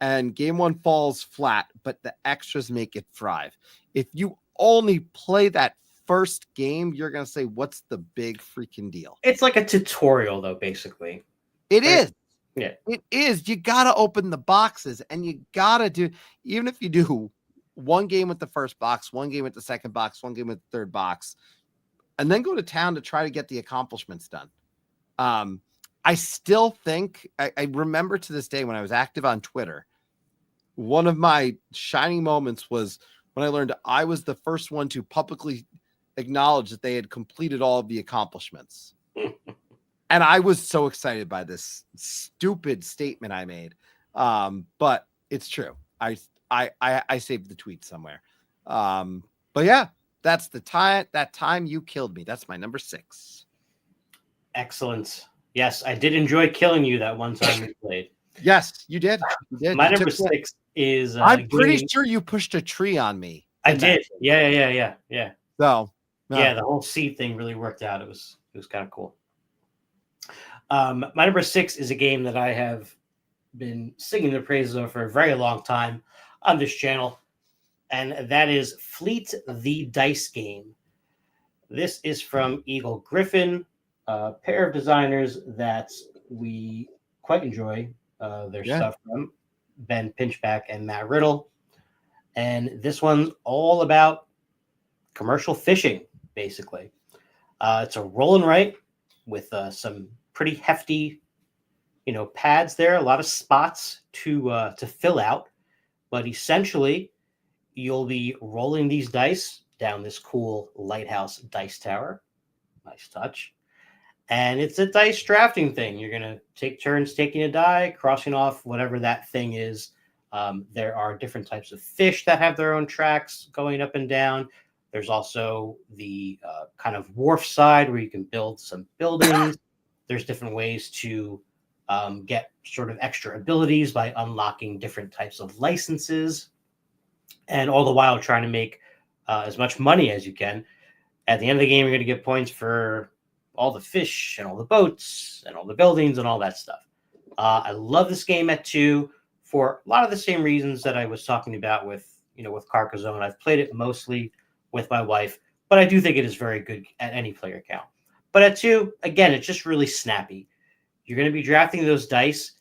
And game 1 falls flat, but the extras make it thrive. If you only play that first game, you're going to say, what's the big freaking deal? It's like a tutorial, though, basically. It is. Yeah. It is. You got to open the boxes, and you got to do, even if you do 1 game with the first box, 1 game with the second box, 1 game with the third box, and then go to town to try to get the accomplishments done. I still think, I remember to this day when I was active on Twitter, one of my shining moments was when I learned I was the first one to publicly acknowledge that they had completed all of the accomplishments. And I was so excited by this stupid statement I made. But it's true. I saved the tweet somewhere. But yeah, that's that time you killed me. That's my number 6. Excellent. Yes, I did enjoy killing you that one time we played. Yes, you did. You did. My number 6 is. I'm pretty sure you pushed a tree on me. I did. Yeah. So yeah, the whole seed thing really worked out. It was kind of cool. My number 6 is a game that I have been singing the praises of for a very long time on this channel, and that is Fleet the Dice Game. This is from Eagle Griffin, a pair of designers that we quite enjoy. their Yeah. stuff from Ben Pinchback and Matt Riddle. And this one's all about commercial fishing, basically. It's a roll and write with some pretty hefty, pads there, a lot of spots to fill out. But essentially, you'll be rolling these dice down this cool lighthouse dice tower. Nice touch. And it's a dice drafting thing. You're going to take turns taking a die, crossing off whatever that thing is. There are different types of fish that have their own tracks going up and down. There's also the kind of wharf side where you can build some buildings. There's different ways to get sort of extra abilities by unlocking different types of licenses, and all the while trying to make as much money as you can. At the end of the game, you're going to get points for all the fish and all the boats and all the buildings and all that stuff. I love this game at 2 for a lot of the same reasons that I was talking about with Carcassonne. I've played it mostly with my wife, but I do think it is very good at any player count. But at 2, again, it's just really snappy. You're going to be drafting those dice.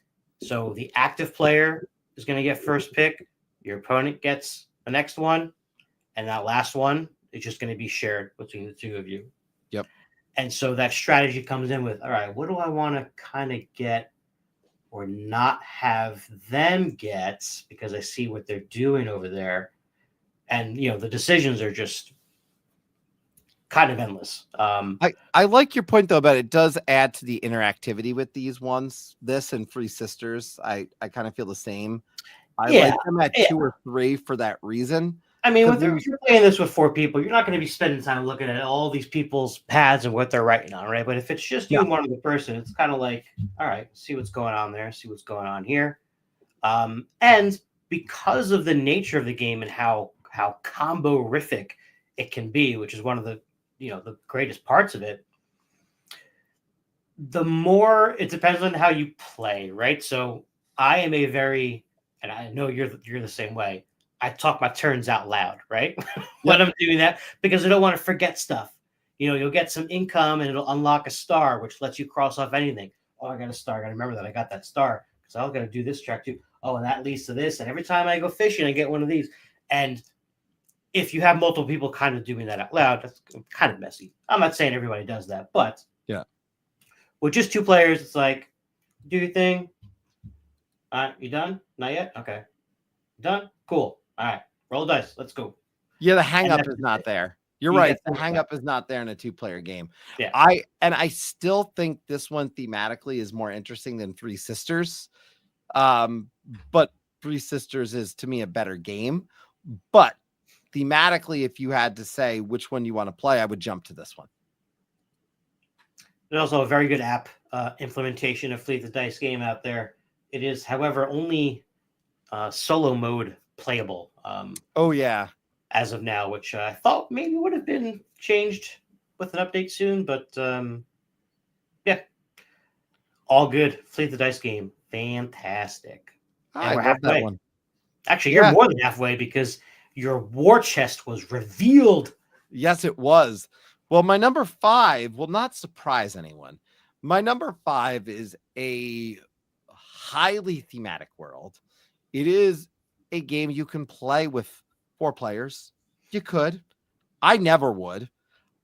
So the active player is going to get first pick. Your opponent gets the next one. And that last one is just going to be shared between the two of you. Yep. And so that strategy comes in with, all right, what do I want to kind of get or not have them get, because I see what they're doing over there. And, the decisions are just kind of endless. I like your point, though, about it does add to the interactivity with these ones. This and Three Sisters, I kind of feel the same. I like them at 2 or 3 for that reason. I mean, if you're playing this with 4 people, you're not going to be spending time looking at all these people's pads and what they're writing on, right? But if it's just you and one other person, it's kind of like, all right, see what's going on there, see what's going on here. And because of the nature of the game and how combo-rific it can be, which is one of the the greatest parts of it, the more it depends on how you play, right? So I am and I know you're the same way. I talk my turns out loud, right? When I'm doing that, because I don't want to forget stuff. You'll get some income and it'll unlock a star, which lets you cross off anything. Oh, I got a star. I got to remember that I got that star because I'm going to do this track too. Oh, and that leads to this. And every time I go fishing, I get one of these. And if you have multiple people kind of doing that out loud, that's kind of messy. I'm not saying everybody does that, but with just 2 players, it's like, do your thing. All right, you done? Not yet? Okay. Done? Cool. All right, roll dice. Let's go. Yeah, the hang up is not there. You're right. The hang up is not there in a 2-player game. Yeah. I still think this one thematically is more interesting than Three Sisters. But Three Sisters is to me a better game. But thematically, if you had to say which one you want to play, I would jump to this one. There's also a very good app implementation of Fleet the Dice game out there. It is, however, only solo mode playable. As of now, which I thought maybe would have been changed with an update soon, but all good. Fleet the Dice game, fantastic. I love that one. Actually, you're more than halfway because your war chest was revealed. Yes, it was. Well, my number 5 will not surprise anyone. My number 5 is a highly thematic world. It is a game you can play with 4 players. You could. I never would.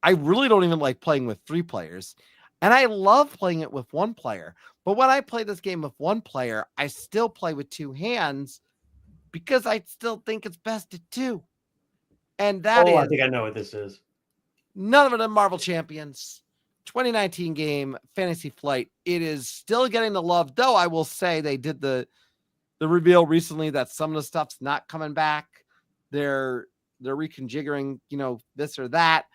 I really don't even like playing with 3 players. And I love playing it with 1 player. But when I play this game with 1 player, I still play with 2 hands because I still think it's best at 2. And that is... I think I know what this is. None of them Marvel Champions. 2019 game, Fantasy Flight. It is still getting the love, though I will say they did the reveal recently that some of the stuff's not coming back. They're reconfiguring, this or that.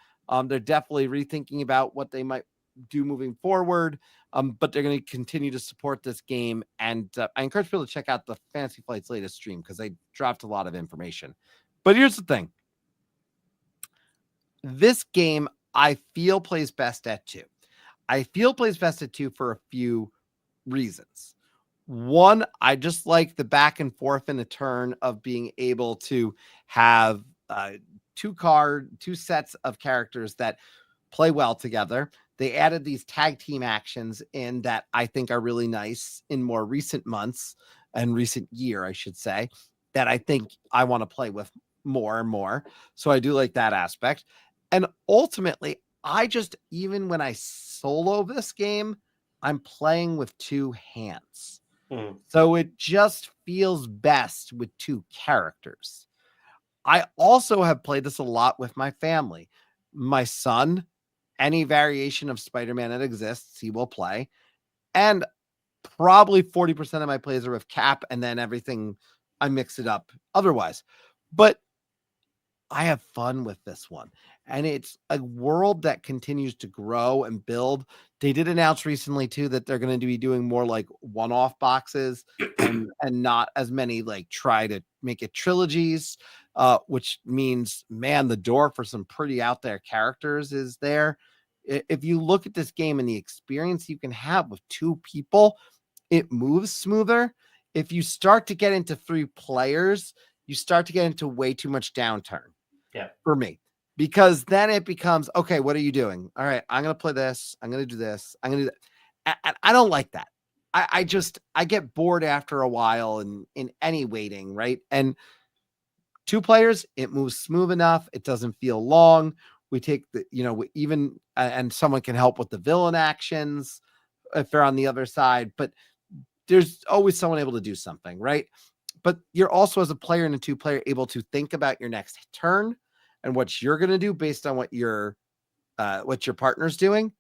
They're definitely rethinking about what they might do moving forward. But they're going to continue to support this game. And I encourage people to check out the Fantasy Flight's latest stream because they dropped a lot of information. But here's the thing. This game, I feel, plays best at 2. I feel plays best at 2 for a few reasons. One, I just like the back and forth in a turn of being able to have 2 sets of characters that play well together. They added these tag team actions in that I think are really nice in more recent months and recent year, I should say, that I think I want to play with more and more. So I do like that aspect. And ultimately, I just, even when I solo this game, I'm playing with two hands. So it just feels best with two characters. I also have played this a lot with my family. My son, any variation of Spider-Man that exists, he will play. And probably 40% of my plays are with Cap, and then everything, I mix it up otherwise. But I have fun with this one. And it's a world that continues to grow and build. They did announce recently too that they're going to be doing more like one-off boxes and not as many like try to make it trilogies, which means, man, the door for some pretty out there characters is there. If you look at this game and the experience you can have with two people, it moves smoother. If you start to get into 3 players, you start to get into way too much downturn. Yeah. For me, because then it becomes, okay, what are you doing? All right, I'm going to play this. I'm going to do this. I'm going to do that. And I don't like that. I get bored after a while in any waiting, right? And 2 players, it moves smooth enough. It doesn't feel long. We take the, even, and someone can help with the villain actions if they're on the other side, but there's always someone able to do something, right? But you're also, as a player in a 2-player, able to think about your next turn and what you're going to do based on what your partner's doing.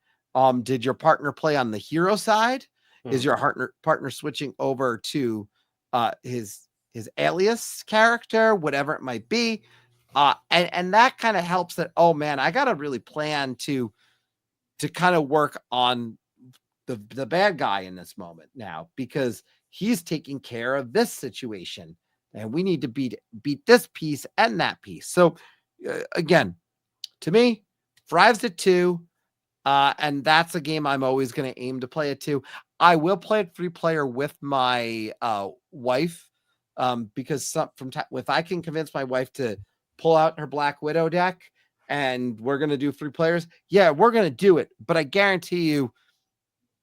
Did your partner play on the hero side? Is your partner switching over to his alias character, whatever it might be? And that kind of helps that, oh man, I got to really plan to kind of work on the bad guy in this moment now, because he's taking care of this situation and we need to beat this piece and that piece. So again, to me, thrives at 2. And that's a game I'm always going to aim to play at 2. I will play it 3-player with my wife, because if I can convince my wife to pull out her Black Widow deck and we're going to do 3 players, yeah, we're going to do it. But I guarantee you,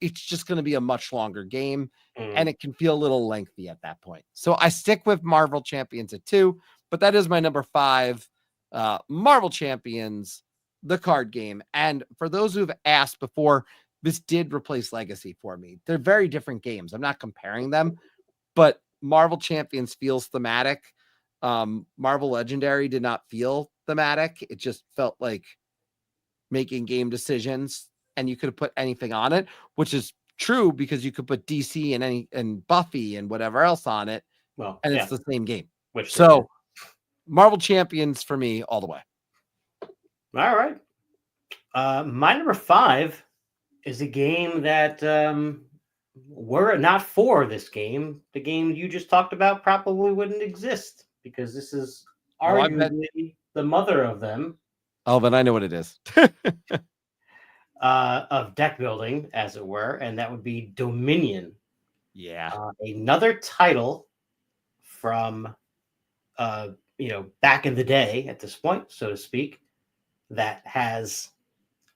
it's just going to be a much longer game and it can feel a little lengthy at that point. So I stick with Marvel Champions at 2, but that is my number 5, Marvel Champions, the card game. And for those who've asked before, this did replace Legacy for me. They're very different games. I'm not comparing them, but Marvel Champions feels thematic. Marvel Legendary did not feel thematic. It just felt like making game decisions, and you could have put anything on it, which is true because you could put DC and Buffy and whatever else on it. Well, and it's the same game. So Marvel Champions for me all the way. All right. My number 5 is a game that, were it not for this game, the game you just talked about probably wouldn't exist, because this is arguably the mother of them. Oh, then I know what it is. Of deck building, as it were, and that would be Dominion. Yeah. Another title from, back in the day at this point, so to speak, that has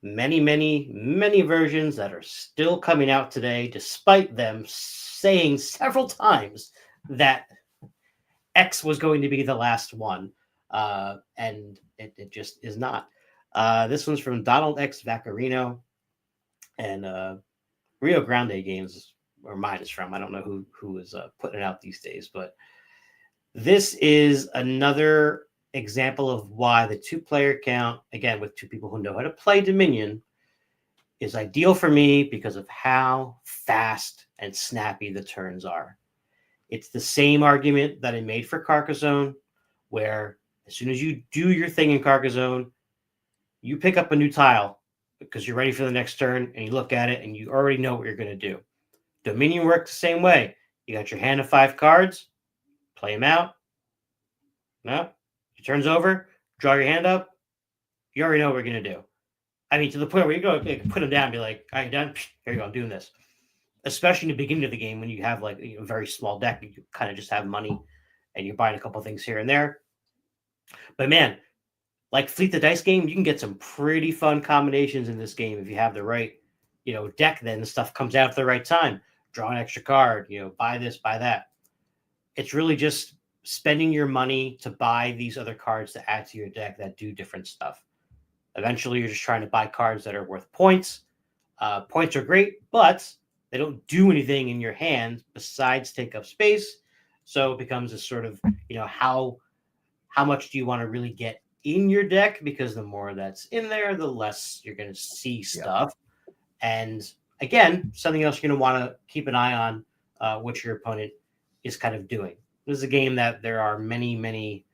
many, many, many versions that are still coming out today, despite them saying several times that X was going to be the last one. And it just is not. This one's from Donald X. Vaccarino, and Rio Grande Games, or mine is from. I don't know who is putting it out these days, but this is another example of why the 2-player count, again, with 2 people who know how to play Dominion, is ideal for me because of how fast and snappy the turns are. It's the same argument that I made for Carcassonne, where as soon as you do your thing in Carcassonne, you pick up a new tile because you're ready for the next turn, and you look at it and you already know what you're going to do. Dominion works the same way. You got your hand of 5 cards, play them out. No, your turn's over, draw your hand up. You already know what we're going to do. I mean, to the point where you go, put them down and be like, all right, done? Here you go, I'm doing this. Especially in the beginning of the game when you have like a very small deck, you kind of just have money and you're buying a couple things here and there. But man, like Fleet the Dice game, you can get some pretty fun combinations in this game if you have the right, deck. Then the stuff comes out at the right time. Draw an extra card, buy this, buy that. It's really just spending your money to buy these other cards to add to your deck that do different stuff. Eventually, you're just trying to buy cards that are worth points. Points are great, but they don't do anything in your hand besides take up space. So it becomes a sort of, how much do you want to really get in your deck? Because the more that's in there, the less you're going to see stuff. Yep. And again, something else you're going to want to keep an eye on, what your opponent is kind of doing. This is a game that there are many, many,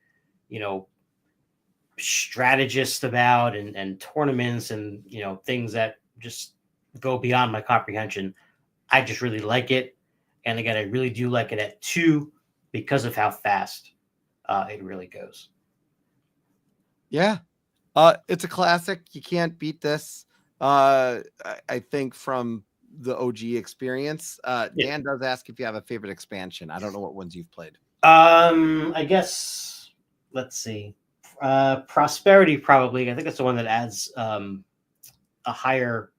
strategists about and tournaments and, things that just go beyond my comprehension. I just really like it. And again, I really do like it at 2 because of how fast it really goes. Yeah. It's a classic. You can't beat this. I think from the OG experience. Dan does ask if you have a favorite expansion. I don't know what ones you've played. I guess, let's see. Prosperity, probably. I think that's the one that adds a higher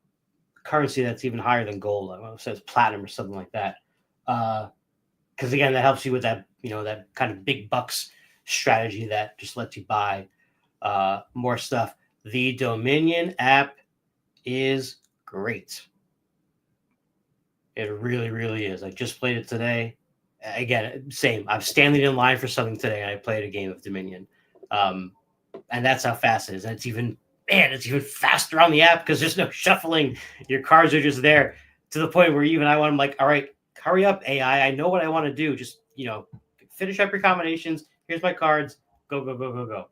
currency that's even higher than gold. I don't know if it says platinum or something like that. Because again, that helps you with that, that kind of big bucks strategy that just lets you buy more stuff. The Dominion app is great. It really, really is. I just played it today. Again, same. I'm standing in line for something today, and I played a game of Dominion. And that's how fast it is. And it's even faster on the app because there's no shuffling. Your cards are just there to the point where even I'm like, all right, hurry up, AI. I know what I want to do. Just, finish up your combinations. Here's my cards. Go, go, go, go, go.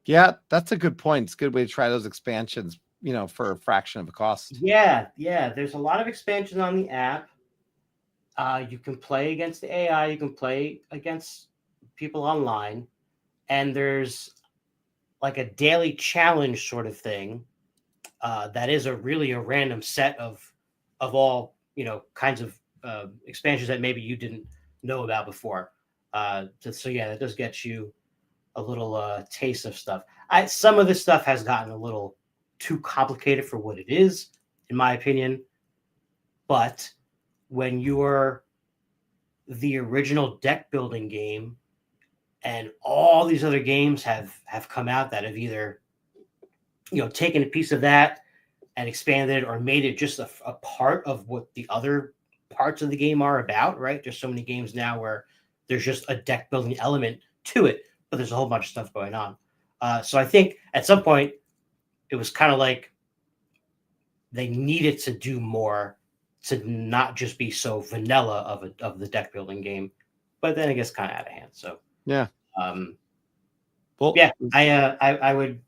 Yeah, that's a good point. It's a good way to try those expansions, for a fraction of the cost. Yeah. There's a lot of expansions on the app. You can play against the AI. You can play against people online. And there's like a daily challenge sort of thing that is a random set of all, kinds of expansions that maybe you didn't know about before. So yeah, that does get you a little taste of stuff. Some of this stuff has gotten a little too complicated for what it is, in my opinion. But when you're the original deck building game and all these other games have come out that have either, taken a piece of that and expanded or made it just a part of what the other parts of the game are about, right? There's so many games now where there's just a deck building element to it, but there's a whole bunch of stuff going on. So I think at some point it was kind of like they needed to do more to not just be so vanilla of the deck building game, but then it gets kind of out of hand. So yeah. Well, yeah, I would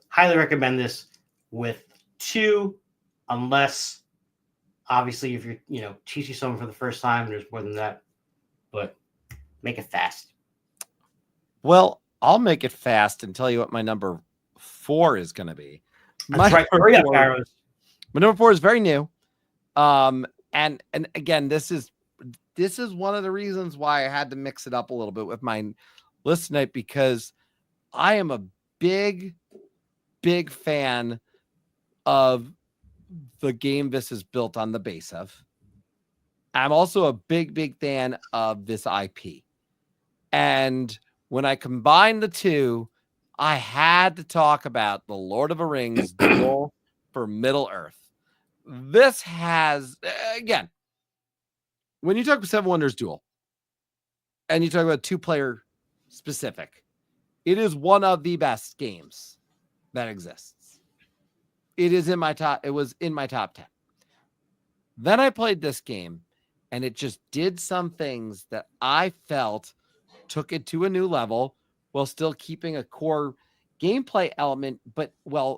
highly recommend this with 2, unless obviously if you're teaching someone for the first time, there's more than that, but make it fast. Well, I'll make it fast and tell you what my number 4 is going to be. That's right. Hurry up, Arrows. My number 4 is very new. And again, this is one of the reasons why I had to mix it up a little bit with my list tonight, because I am a big fan of the game this is built on the base of. I'm also a big fan of this IP. And when I combined the two, I had to talk about the Lord of the Rings Duel for Middle-earth. This has, again, when you talk about Seven Wonders Duel, and you talk about 2-player specific, it is one of the best games that exists. It was in my top 10. Then I played this game, and it just did some things that I felt took it to a new level while still keeping a core gameplay element, but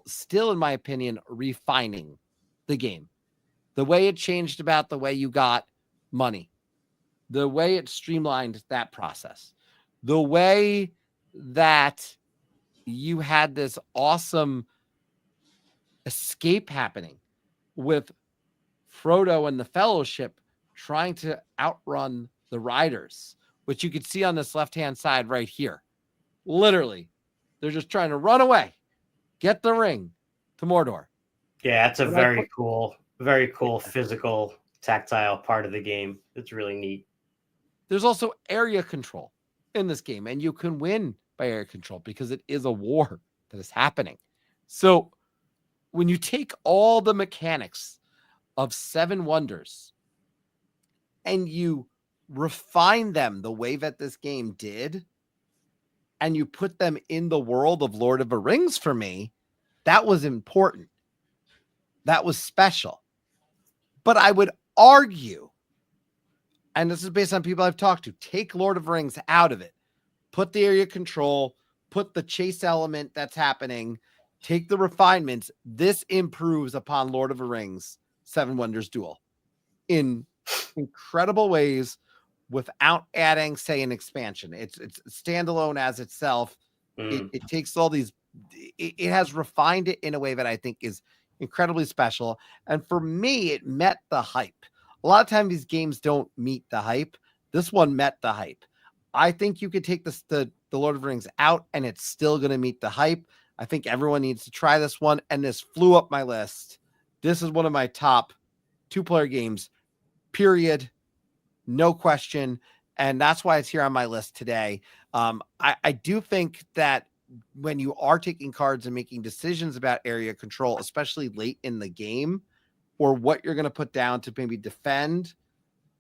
still, in my opinion, refining the game. The way it changed about the way you got money, the way it streamlined that process, the way that you had this awesome escape happening with Frodo and the Fellowship trying to outrun the Riders, which you could see on this left-hand side right here. Literally, They're just trying to run away, get the ring to Mordor. Yeah, it's a very cool physical, tactile part of the game. It's really neat. There's also area control in this game, and you can win by area control because it is a war that is happening. So when you take all the mechanics of Seven Wonders and you refine them the way that this game did, and you put them in the world of Lord of the Rings, for me, that was important. That was special. But I would argue, and this is based on people I've talked to, take Lord of the Rings out of it. Put the area control, put the chase element that's happening, take the refinements. This improves upon Lord of the Rings Seven Wonders Duel in incredible ways without adding, say, an expansion. It's standalone as itself. It takes all these, it has refined it in a way that I think is incredibly special. And for me, it met the hype. A lot of times these games don't meet the hype. This one met the hype. I think you could take the Lord of the Rings out and it's still going to meet the hype. I think everyone needs to try this one. And this flew up my list. This is one of my top 2-player games, period. No question. And that's why it's here on my list today. I do think that when you are taking cards and making decisions about area control, especially late in the game, or what you're going to put down to maybe defend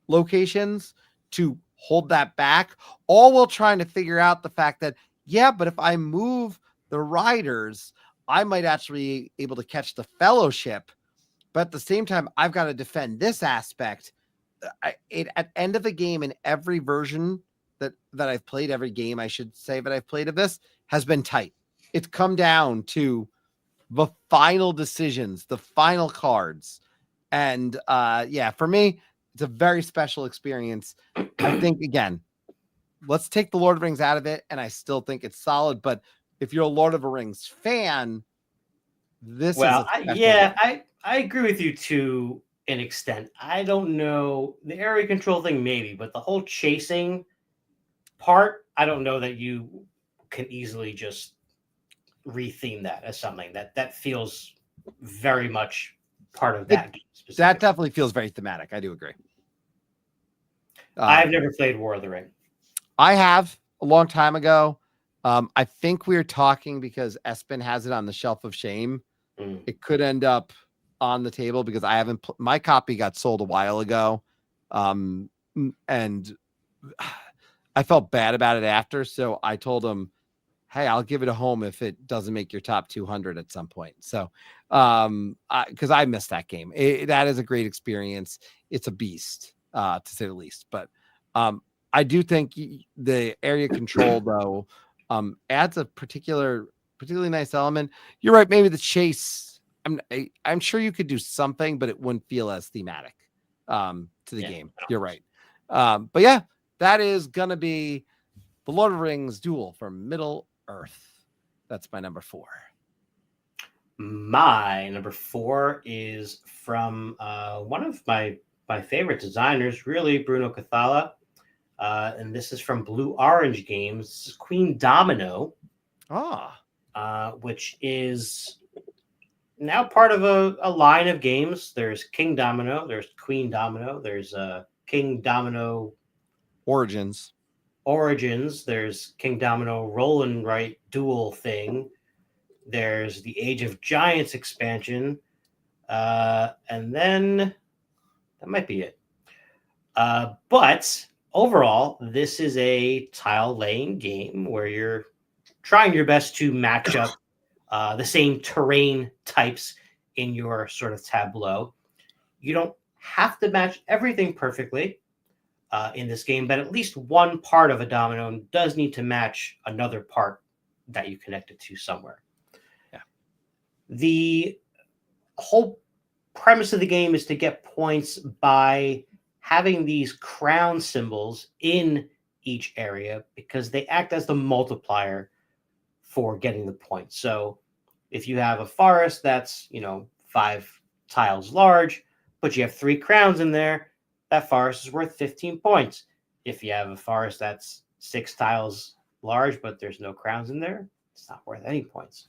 locations, to hold that back, all while trying to figure out the fact that, yeah, but if I move the riders, I might actually be able to catch the fellowship. But at the same time, I've got to defend this aspect. At the end of the game, in every version that I've played, every game I should say that I've played of this has been tight. It's come down to the final decisions, the final cards. And yeah, for me, it's a very special experience. I think, again, let's take the Lord of the Rings out of it, and I still think it's solid. But if you're a Lord of the Rings fan, this is I agree with you to an extent. I don't know the area control thing, maybe, but the whole chasing part, I don't know that you can easily just retheme that as something that feels very much part of that game. That definitely feels very thematic. I do agree. I've never played War of the Ring. I have a long time ago. I think we were talking because Espen has it on the shelf of shame. It could end up on the table because I haven't. My copy got sold a while ago, and I felt bad about it after. So I told him, "Hey, I'll give it a home if it doesn't make your top 200 at some point." So, because I missed that game, that is a great experience. It's a beast, to say the least. But I do think the area control though adds a particularly nice element. You're right. Maybe the chase. I'm sure you could do something, but it wouldn't feel as thematic to the game. You're right. But yeah, that is gonna be the Lord of the Rings Duel for Middle Earth. That's my number 4. My number 4 is from one of my favorite designers, really, Bruno Cathala. And this is from Blue Orange Games. This is Queen Domino. Which is now part of a line of games. There's King Domino, there's Queen Domino, there's King Domino Origins, there's King Domino Roll and Write dual thing, there's the Age of Giants expansion, and then that might be it. But overall, this is a tile laying game where you're trying your best to match up the same terrain types in your sort of tableau. You don't have to match everything perfectly in this game, but at least one part of a domino does need to match another part that you connected to somewhere. Yeah. The whole premise of the game is to get points by having these crown symbols in each area because they act as the multiplier for getting the points. So if you have a forest that's, 5 tiles large, but you have 3 crowns in there, that forest is worth 15 points. If you have a forest that's 6 tiles large, but there's no crowns in there, It's not worth any points.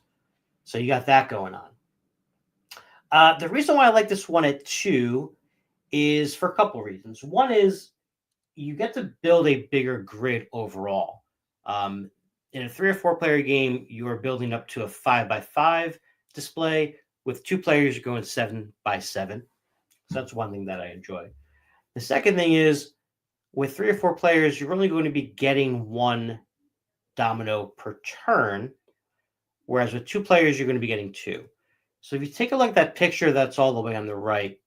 So you got that going on. The reason why I like this one at 2 is for a couple of reasons. One is you get to build a bigger grid overall. In a 3 or 4 player game, you are building up to a 5x5 display. With 2 players, you're going 7x7. So that's one thing that I enjoy. The second thing is with 3 or 4 players, you're only going to be getting 1 domino per turn, whereas with 2 players, you're going to be getting 2. So if you take a look at that picture that's all the way on the right,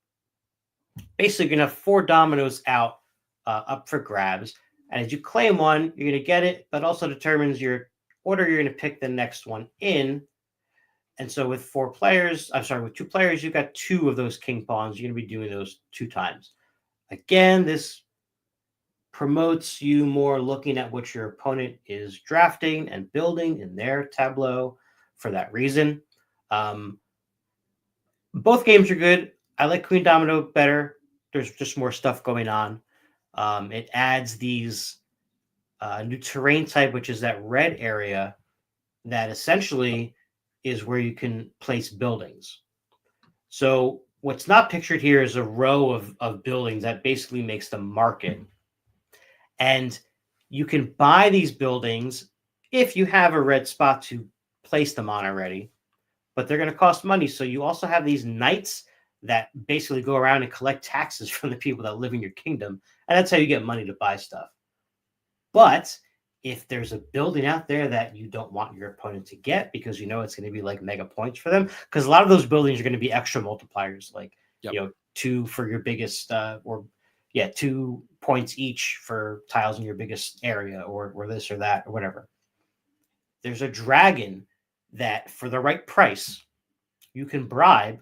basically you're going to have 4 dominoes out up for grabs. And as you claim one, you're going to get it, but also determines your order you're going to pick the next one in. And so with 2 players, you've got 2 of those king pawns. You're going to be doing those 2 times. Again, this promotes you more looking at what your opponent is drafting and building in their tableau for that reason. Both games are good. I like Queen Domino better. There's just more stuff going on. It adds these new terrain type, which is that red area that essentially is where you can place buildings. So what's not pictured here is a row of buildings that basically makes the market. And you can buy these buildings if you have a red spot to place them on already, but they're going to cost money. So you also have these knights that basically go around and collect taxes from the people that live in your kingdom. And that's how you get money to buy stuff. But if there's a building out there that you don't want your opponent to get because you know it's going to be like mega points for them, because a lot of those buildings are going to be extra multipliers, like 2 for your biggest 2 points each for tiles in your biggest area or this or that or whatever. There's a dragon that for the right price you can bribe,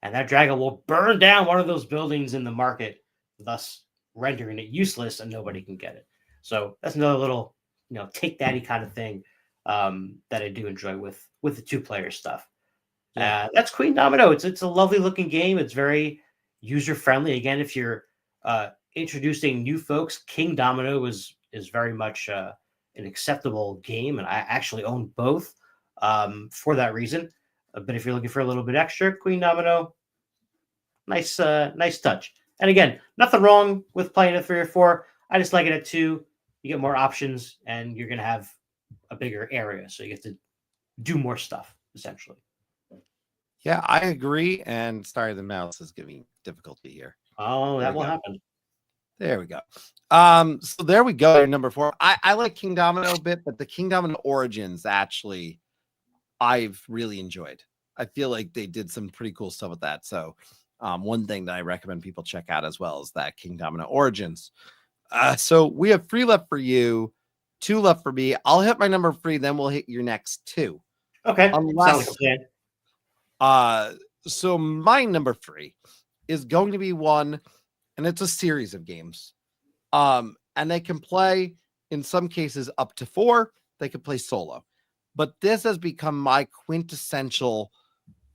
and that dragon will burn down one of those buildings in the market, thus rendering it useless and nobody can get it. So that's another little, take daddy kind of thing that I do enjoy with the 2-player stuff. Yeah. That's Queen Domino. It's a lovely looking game. It's very user friendly. Again, if you're introducing new folks, King Domino is very much an acceptable game, and I actually own both for that reason. But if you're looking for a little bit extra, Queen Domino, nice touch. And again, nothing wrong with playing at 3 or 4. I just like it at 2. You get more options, and you're going to have a bigger area, so you get to do more stuff, essentially. Yeah, I agree. And sorry, the mouse is giving difficulty here. Oh, that won't happen. There we go. So there we go. Number 4. I like King Domino a bit, but the King Domino Origins actually I've really enjoyed. I feel like they did some pretty cool stuff with that. So one thing that I recommend people check out as well is that King Domino Origins. So we have 3 left for you, 2 left for me. I'll hit my number 3, then we'll hit your next 2. Okay. Unless, so my number 3 is going to be one, and it's a series of games. And they can play, in some cases, up to 4. They can play solo. But this has become my quintessential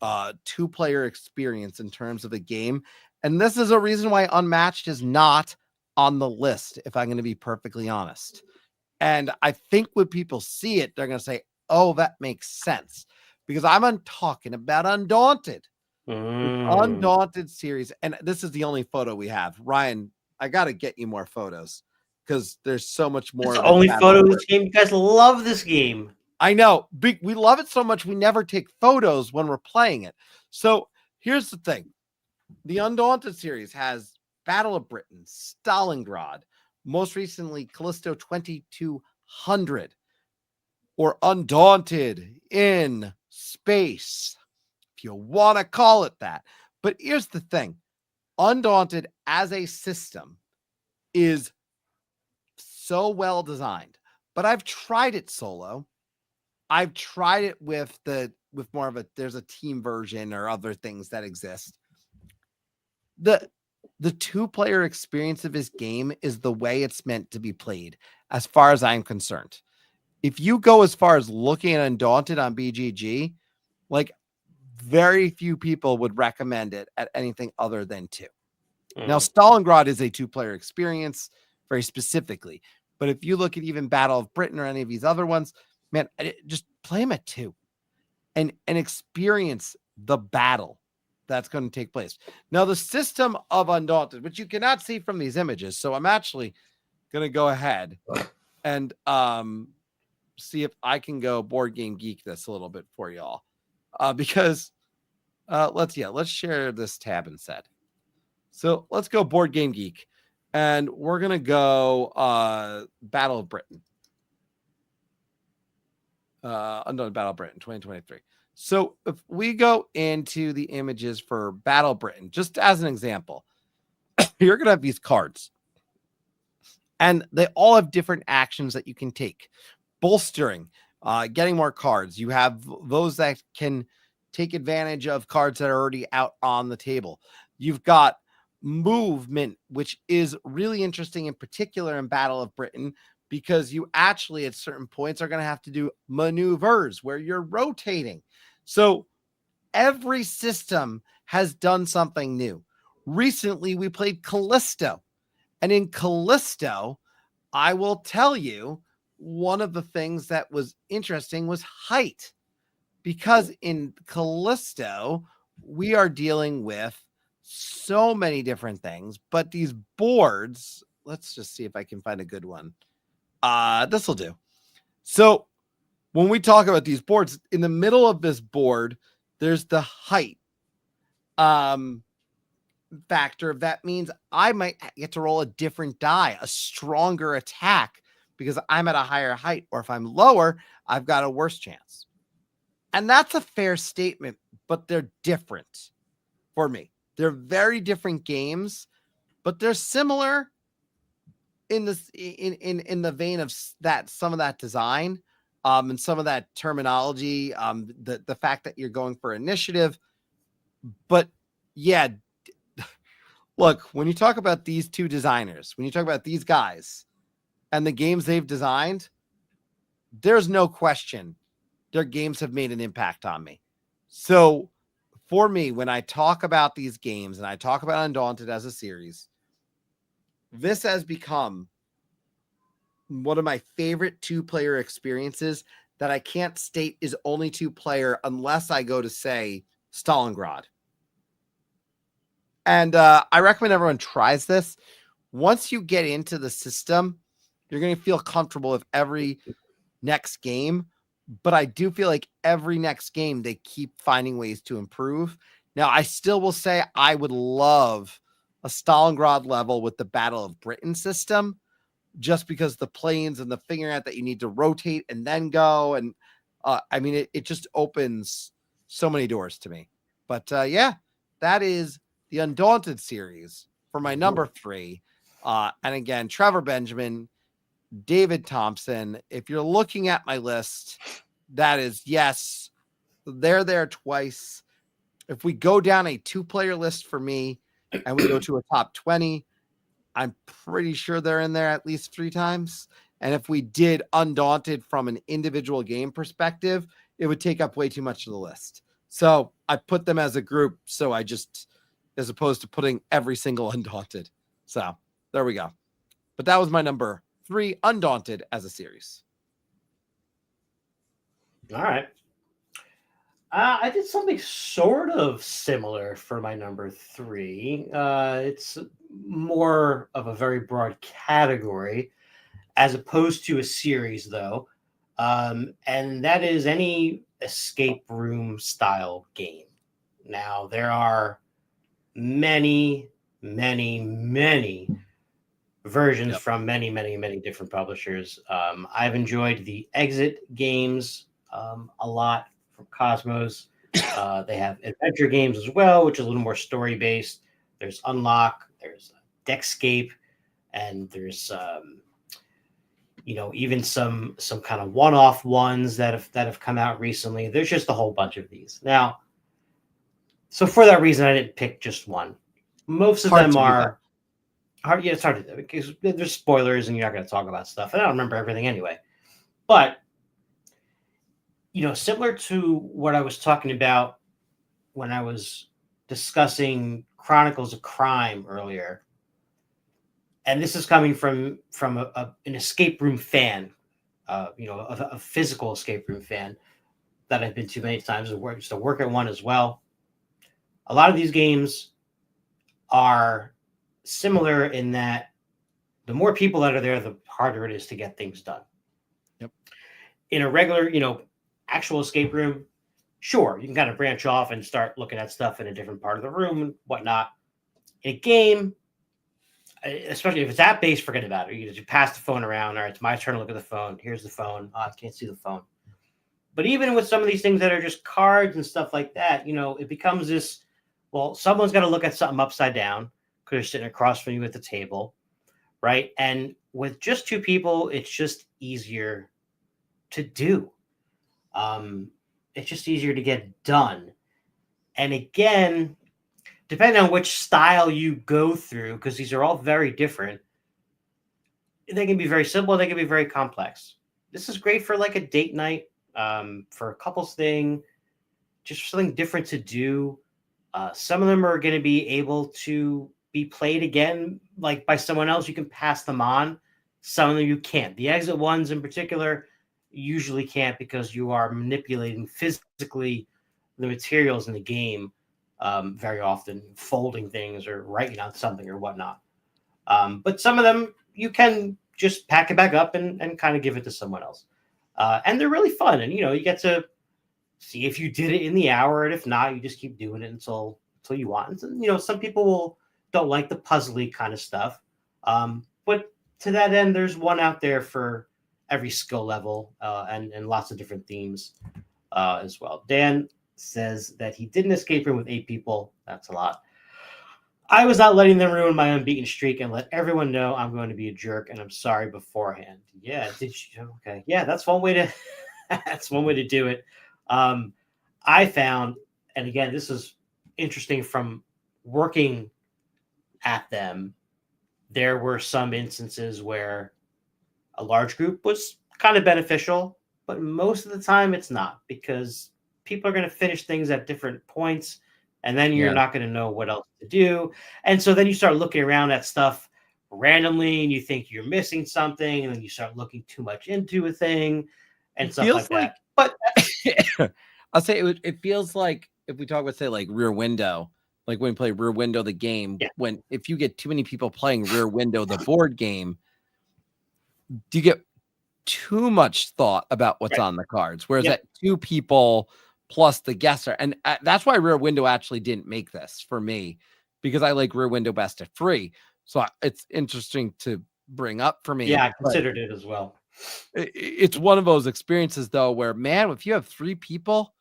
2-player experience in terms of a game. And this is a reason why Unmatched is not on the list, if I'm going to be perfectly honest. And I think when people see it, they're going to say, oh, that makes sense. Because I'm talking about Undaunted. Undaunted series. And this is the only photo we have. Ryan, I got to get you more photos because there's so much more. It's the only photo of this game. You guys love this game. I know. We love it so much we never take photos when we're playing it. So here's the thing. The Undaunted series has Battle of Britain, Stalingrad, most recently Callisto 2200, or Undaunted in Space, if you want to call it that. But here's the thing. Undaunted as a system is so well designed. But I've tried it solo. I've tried it with more of there's a team version or other things that exist. The 2-player experience of this game is the way it's meant to be played, as far as I'm concerned. If you go as far as looking at Undaunted on BGG, like very few people would recommend it at anything other than 2. Now, Stalingrad is a 2-player experience very specifically. But if you look at even Battle of Britain or any of these other ones, man, just play them at 2 and experience the battle that's going to take place. Now, the system of Undaunted, which you cannot see from these images, so I'm actually going to go ahead and see if I can go Board Game Geek this a little bit for y'all, because let's share this tab instead. So let's go Board Game Geek, and we're going to go Battle of Britain. Undaunted Battle of Britain 2023. So if we go into the images for Battle of Britain, just as an example, you're going to have these cards, and they all have different actions that you can take. Bolstering, getting more cards. You have those that can take advantage of cards that are already out on the table. You've got movement, which is really interesting, in particular in Battle of Britain, because you actually at certain points are going to have to do maneuvers where you're rotating. So every system has done something new. Recently, we played Callisto. And in Callisto, I will tell you, one of the things that was interesting was height. Because in Callisto, we are dealing with so many different things. But these boards, let's just see if I can find a good one. This will do. So when we talk about these boards, in the middle of this board, there's the height factor. That means I might get to roll a different die, a stronger attack, because I'm at a higher height. Or if I'm lower, I've got a worse chance. And that's a fair statement, but they're different for me. They're very different games, but they're similar in this in the vein of that, some of that design, and some of that terminology, the fact that you're going for initiative. But yeah, look, when you talk about these two designers, when you talk about these guys and the games they've designed, there's no question their games have made an impact on me. So for me, when I talk about these games and I talk about Undaunted as a series, this has become one of my favorite 2-player experiences that I can't state is only 2-player unless I go to, say, Stalingrad. And I recommend everyone tries this. Once you get into the system, you're going to feel comfortable with every next game. But I do feel like every next game, they keep finding ways to improve. Now, I still will say I would love a Stalingrad level with the Battle of Britain system, just because the planes and the figuring out that you need to rotate and then go. And I mean, it just opens so many doors to me. But yeah, that is the Undaunted series for my number 3. And again, Trevor Benjamin, David Thompson. If you're looking at my list, that is, yes, they're there twice. If we go down a 2-player list for me and we go to a top 20, I'm pretty sure they're in there at least 3 times. And if we did Undaunted from an individual game perspective, it would take up way too much of the list. So I put them as a group. So I just, as opposed to putting every single Undaunted. So there we go. But that was my number 3, Undaunted as a series. All right. I did something sort of similar for my number 3. It's more of a very broad category as opposed to a series, though. And that is any escape room style game. Now, there are many versions from many different publishers. I've enjoyed the Exit games a lot from Cosmos. They have adventure games as well, which is a little more story based. There's Unlock, there's Deckscape, and there's even some kind of one-off ones that have come out recently. There's just a whole bunch of these. Now, so for that reason, I didn't pick just one. Most of them are hard. Yeah, it's hard to do because there's spoilers and you're not going to talk about stuff. And I don't remember everything anyway. But similar to what I was talking about when I was discussing Chronicles of Crime earlier, and this is coming from an escape room fan a physical escape room fan that I've been to many times, and used to work at one as well. A lot of these games are similar in that the more people that are there, the harder it is to get things done. Yep. In a regular, actual escape room, sure, you can kind of branch off and start looking at stuff in a different part of the room and whatnot. In a game, especially if it's app-based, forget about it. You pass the phone around. All right, it's my turn to look at the phone. Here's the phone. Oh, I can't see the phone. But even with some of these things that are just cards and stuff like that, it becomes this, well, someone's got to look at something upside down because they're sitting across from you at the table, right? And with just two people, it's just easier to do. It's just easier to get done. And again, depending on which style you go through, because these are all very different, they can be very simple, they can be very complex. This is great for like a date night, for a couples thing, just something different to do. Some of them are going to be able to be played again, like by someone else. You can pass them on. Some of them you can't. The exit ones in particular usually can't, because you are manipulating physically the materials in the game, very often folding things or writing on something or whatnot. But some of them you can just pack it back up and kind of give it to someone else. And they're really fun. And, you get to see if you did it in the hour. And if not, you just keep doing it until you want. And, some people don't like the puzzly kind of stuff. But to that end, there's one out there for every skill level, and lots of different themes as well. Dan says that he did an escape room with 8 people. That's a lot. I was not letting them ruin my unbeaten streak and let everyone know I'm going to be a jerk, and I'm sorry beforehand. Yeah, did you? Okay, yeah, that's one way to that's one way to do it. I found, and again, this is interesting from working at them. There were some instances where a large group was kind of beneficial, but most of the time it's not, because people are going to finish things at different points, and then you're not going to know what else to do. And so then you start looking around at stuff randomly and you think you're missing something, and then you start looking too much into a thing and stuff like that. But I'll say it feels like, if we talk about, say, like Rear Window, like when we play Rear Window, the game, if you get too many people playing Rear Window, the board game, do you get too much thought about what's on the cards? Whereas at 2 people plus the guesser, and that's why Rear Window actually didn't make this for me, because I like Rear Window best at 3. So it's interesting to bring up for me. Yeah, I considered it as well. It's one of those experiences, though, where, man, if you have 3 people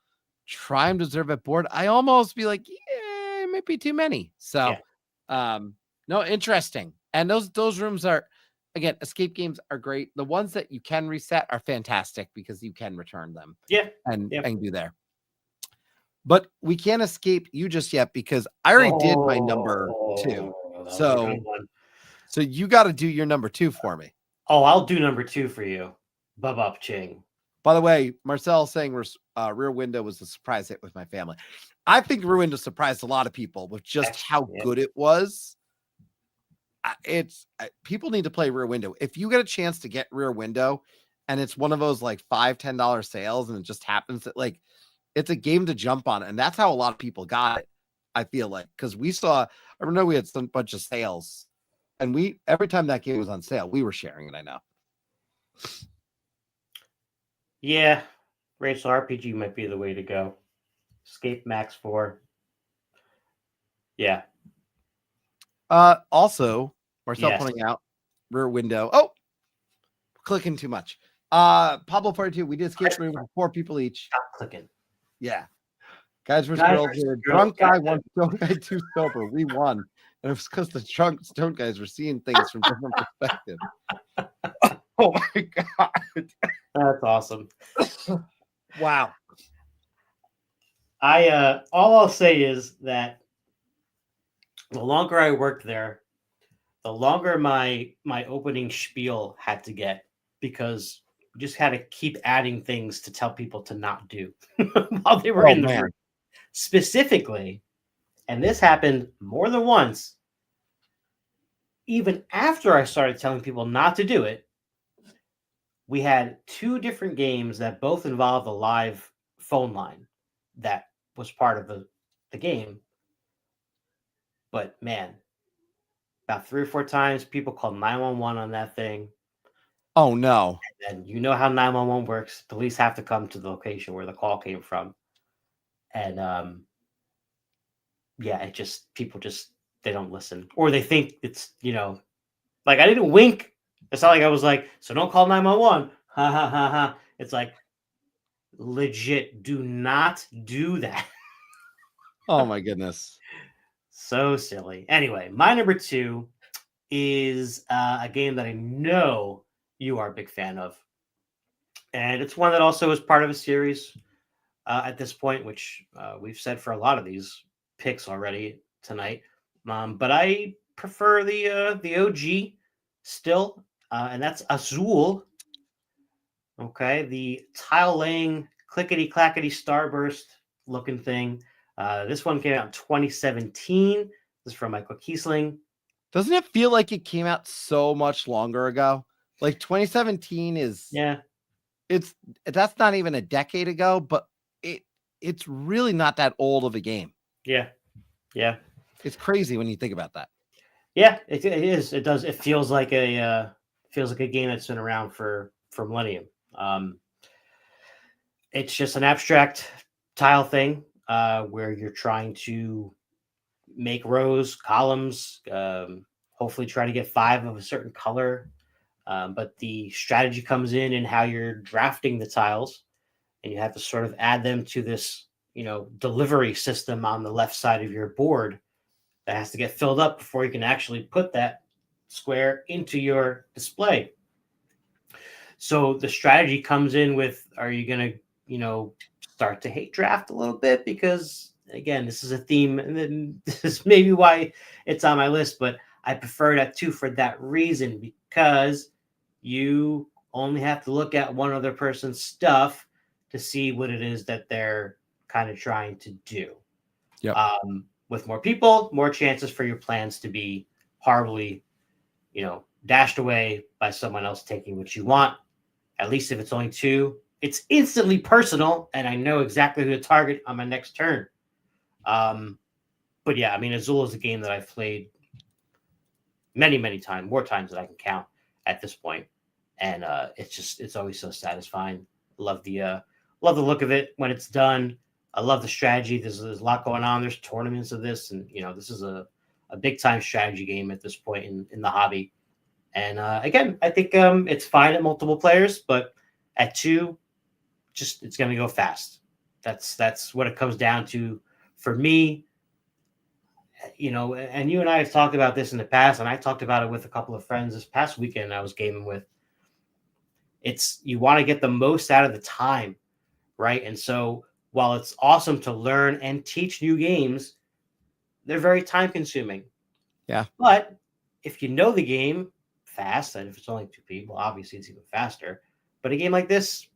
try and deserve a board, I almost be like, yeah, it might be too many. So, no, interesting. And those rooms are, again, escape games are great. The ones that you can reset are fantastic because you can return them. And do there. But we can't escape you just yet, because I already did my number 2. So you got to do your number 2 for me. Oh, I'll do number 2 for you. Bubop Ching. By the way, Marcel saying Rear Window was a surprise hit with my family. I think Rear Window surprised a lot of people with just how good it was. People need to play Rear Window. If you get a chance to get Rear Window and it's one of those like $5-10 sales, and it just happens that, like, it's a game to jump on. And that's how a lot of people got it, I feel like, because I remember we had some bunch of sales, and every time that game was on sale, we were sharing it. I know. Yeah, Racial RPG might be the way to go. Escape Max 4. Yeah. Also, Marcel pointing out Rear Window. Oh, clicking too much. Pablo 42. We did escape room with 4 people each. Stop clicking. Yeah. Guys versus girls. Drunk guy won, stone guy 2 sober. We won. And it was because the drunk stone guys were seeing things from different perspectives. Oh my God. That's awesome. Wow. All I'll say is that the longer I worked there, the longer my opening spiel had to get, because we just had to keep adding things to tell people to not do while they were in the room. Specifically, and this happened more than once, even after I started telling people not to do it, we had two different games that both involved a live phone line that was part of the game. But man, about 3 or 4 times people called 911 on that thing. Oh no. And you know how 911 works. Police have to come to the location where the call came from. And yeah, it just people just they don't listen. Or they think it's, like I didn't wink. It's not like I was like, so don't call 911. Ha ha ha ha. It's like legit, do not do that. Oh my goodness. So silly. Anyway, my number 2 is a game that I know you are a big fan of. And it's one that also is part of a series at this point, which we've said for a lot of these picks already tonight. But I prefer the OG still, and that's Azul. Okay, the tile laying clickety clackety starburst looking thing. This one came out in 2017. This is from Michael Kiesling. Doesn't it feel like it came out so much longer ago? Like 2017 is that's not even a decade ago, but it's really not that old of a game. Yeah. It's crazy when you think about that. Yeah, it is. It does. It feels like a game that's been around for millennium. It's just an abstract tile thing where you're trying to make rows, columns, hopefully try to get 5 of a certain color. But the strategy comes in how you're drafting the tiles, and you have to sort of add them to this, delivery system on the left side of your board that has to get filled up before you can actually put that square into your display. So the strategy comes in with, are you going to, start to hate draft a little bit? Because again, this is a theme, and then this is maybe why it's on my list, but I prefer that too for that reason, because you only have to look at one other person's stuff to see what it is that they're kind of trying to do. Yep. With more people, more chances for your plans to be horribly, dashed away by someone else taking what you want. At least if it's only 2, it's instantly personal, and I know exactly who to target on my next turn. But yeah, I mean, Azul is a game that I've played many, many times, more times than I can count at this point. And it's always so satisfying. Love the look of it when it's done. I love the strategy. There's a lot going on. There's tournaments of this, and this is a big time strategy game at this point in the hobby. And again, I think it's fine at multiple players, but at 2, it's going to go fast. That's what it comes down to for me. And you and I have talked about this in the past, and I talked about it with a couple of friends this past weekend I was gaming with. You want to get the most out of the time, right? And so while it's awesome to learn and teach new games, they're very time consuming. Yeah. But if you know the game fast, and if it's only 2 people, obviously it's even faster. But a game like this,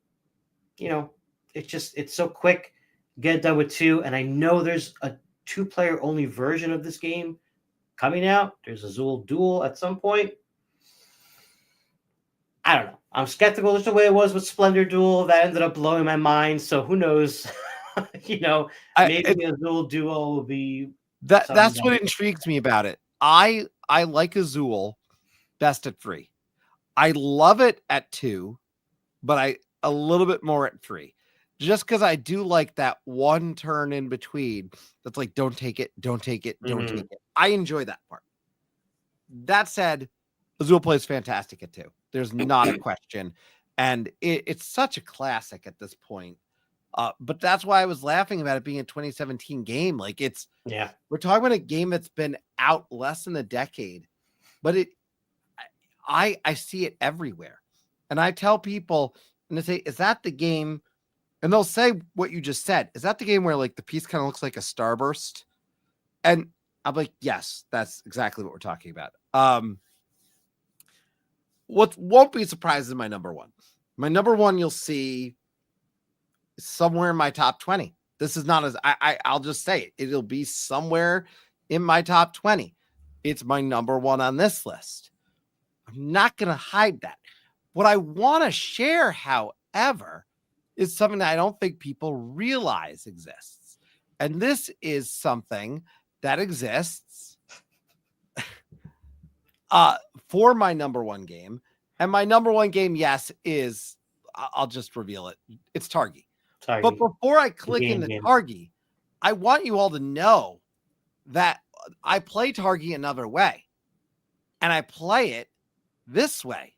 it's so quick. Get it done with 2. And I know there's a 2-player only version of this game coming out. There's Azul Duel at some point. I don't know. I'm skeptical just the way it was with Splendor Duel. That ended up blowing my mind. So who knows? Maybe Azul Duel will be. That's what intrigues me about it. I like Azul best at 3. I love it at 2, but a little bit more at 3. Just because I do like that one turn in between that's like, don't take it, don't take it, don't take it. I enjoy that part. That said, Azul plays fantastic at 2. There's not a question. And it's such a classic at this point. But that's why I was laughing about it being a 2017 game. Like we're talking about a game that's been out less than a decade, but I see it everywhere. And I tell people, and they say, is that the game? And they'll say what you just said. Is that the game where like the piece kind of looks like a starburst? And I'm like, yes, that's exactly what we're talking about. What won't be surprised is my number 1. My number 1 you'll see somewhere in my top 20. This is not as I'll just say it. It'll be somewhere in my top 20. It's my number 1 on this list. I'm not going to hide that. What I want to share, however, is something that I don't think people realize exists. And this is something that exists for my number one game. And my number one game, yes, is, I'll just reveal it. It's Targi. But before I click into Targi, I want you all to know that I play Targi another way. And I play it this way.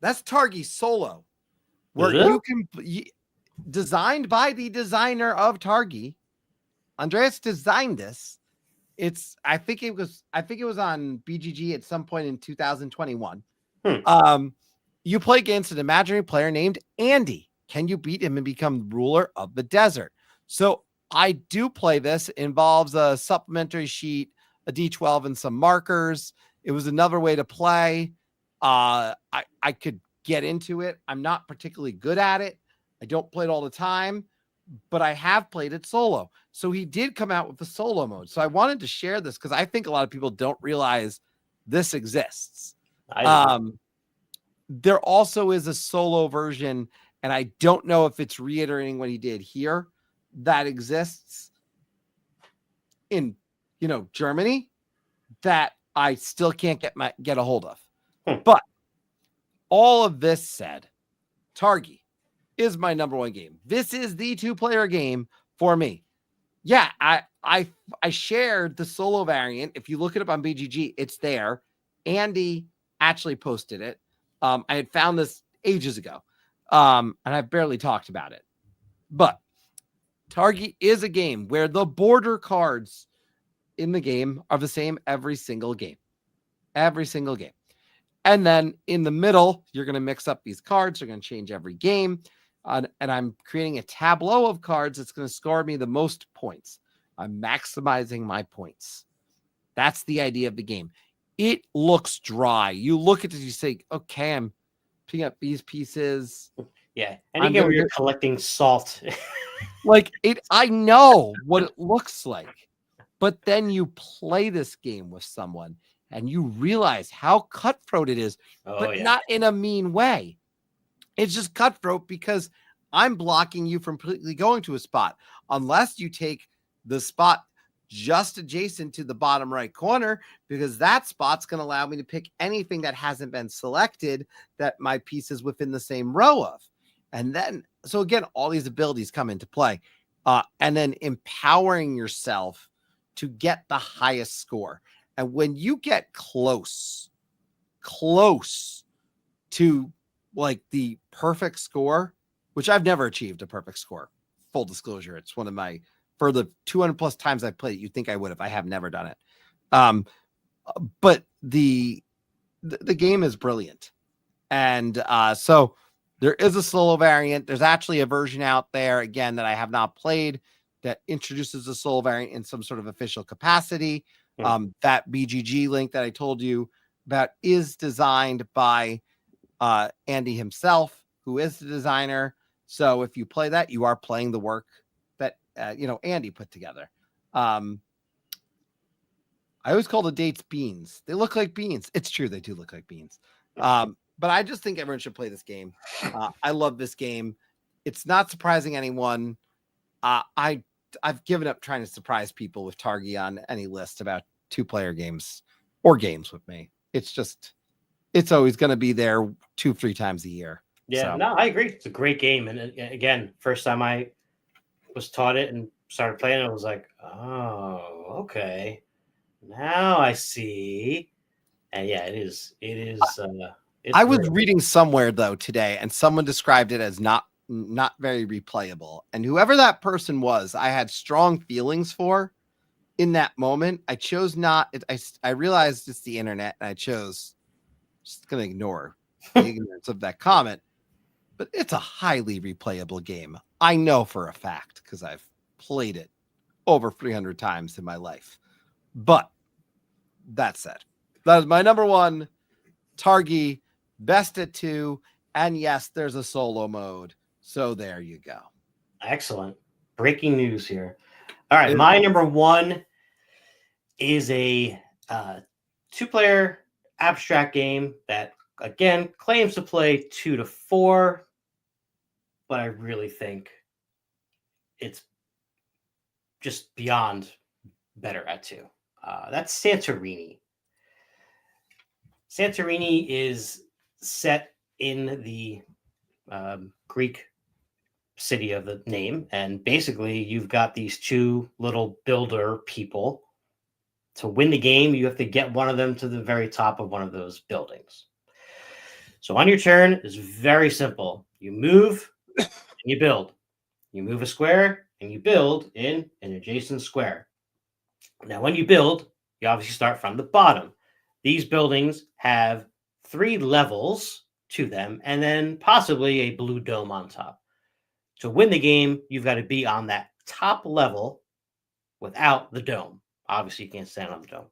That's Targi Solo, where you can, designed by the designer of Targi. Andreas designed this. I think it was on BGG at some point in 2021. You play against an imaginary player named Andy. Can you beat him and become ruler of the desert? So I do play this. It involves a supplementary sheet, a D12, and some markers. It was another way to play. I could get into it. I'm not particularly good at it. I don't play it all the time, but I have played it solo. So he did come out with the solo mode. So I wanted to share this because I think a lot of people don't realize this exists. There also is a solo version, and I don't know if it's reiterating what he did here, that exists in, Germany, that I still can't get a hold of. But all of this said, Targi is my number one game. This is the 2-player game for me. Yeah, I shared the solo variant. If you look it up on BGG, it's there. Andy actually posted it. I had found this ages ago, and I've barely talked about it. But Targi is a game where the border cards in the game are the same every single game. Every single game. And then in the middle, you're going to mix up these cards. You're going to change every game. And I'm creating a tableau of cards that's going to score me the most points. I'm maximizing my points. That's the idea of the game. It looks dry. You look at it, you say, okay, I'm picking up these pieces. Yeah. And again, where you're collecting salt. I know what it looks like. But then you play this game with someone and you realize how cutthroat it is, not in a mean way. It's just cutthroat because I'm blocking you from completely going to a spot unless you take the spot just adjacent to the bottom right corner, because that spot's going to allow me to pick anything that hasn't been selected that my piece is within the same row of. And then, so again, all these abilities come into play, and then empowering yourself to get the highest score. And when you get close to like the perfect score, which I've never achieved a perfect score, full disclosure, it's one of my, for the 200 plus times I've played it, you'd think I would have. I have never done it. But the game is brilliant. And so there is a solo variant. There's actually a version out there, again, that I have not played that introduces the solo variant in some sort of official capacity. That BGG link that I told you about is designed by Andy himself, who is the designer. So if you play that, you are playing the work that Andy put together. I always call the dates beans. They look like beans. It's true, they do look like beans. But I just think everyone should play this game. I love this game. It's not surprising anyone. I've given up trying to surprise people with Targi on any list about 2-player games or games with me. It's always going to be there 2-3 times a year. Yeah, so. No, I agree. It's a great game. And again, first time I was taught it and started playing it, I was like, oh, okay. Now I see. And yeah, it is. I was reading somewhere though today, and someone described it as not very replayable. And whoever that person was, I had strong feelings for in that moment. I chose not. I realized it's the internet, and I chose just going to ignore the ignorance of that comment. But it's a highly replayable game. I know for a fact because I've played it over 300 times in my life. But that said, that is my number one, Targi, best at 2. And yes, there's a solo mode. So there you go. Excellent. Breaking news here. All right. My number one is a 2-player abstract game that again, claims to play 2 to 4, but I really think it's just beyond better at 2. That's Santorini. Santorini is set in the Greek city of the name, and basically you've got these 2 little builder people. To win the game, you have to get one of them to the very top of one of those buildings. So on your turn, it's very simple. You move and you build. You move a square and you build in an adjacent square. Now, when you build, you obviously start from the bottom. These buildings have 3 levels to them and then possibly a blue dome on top. To win the game, you've got to be on that top level without the dome. Obviously, you can't stand on the dome.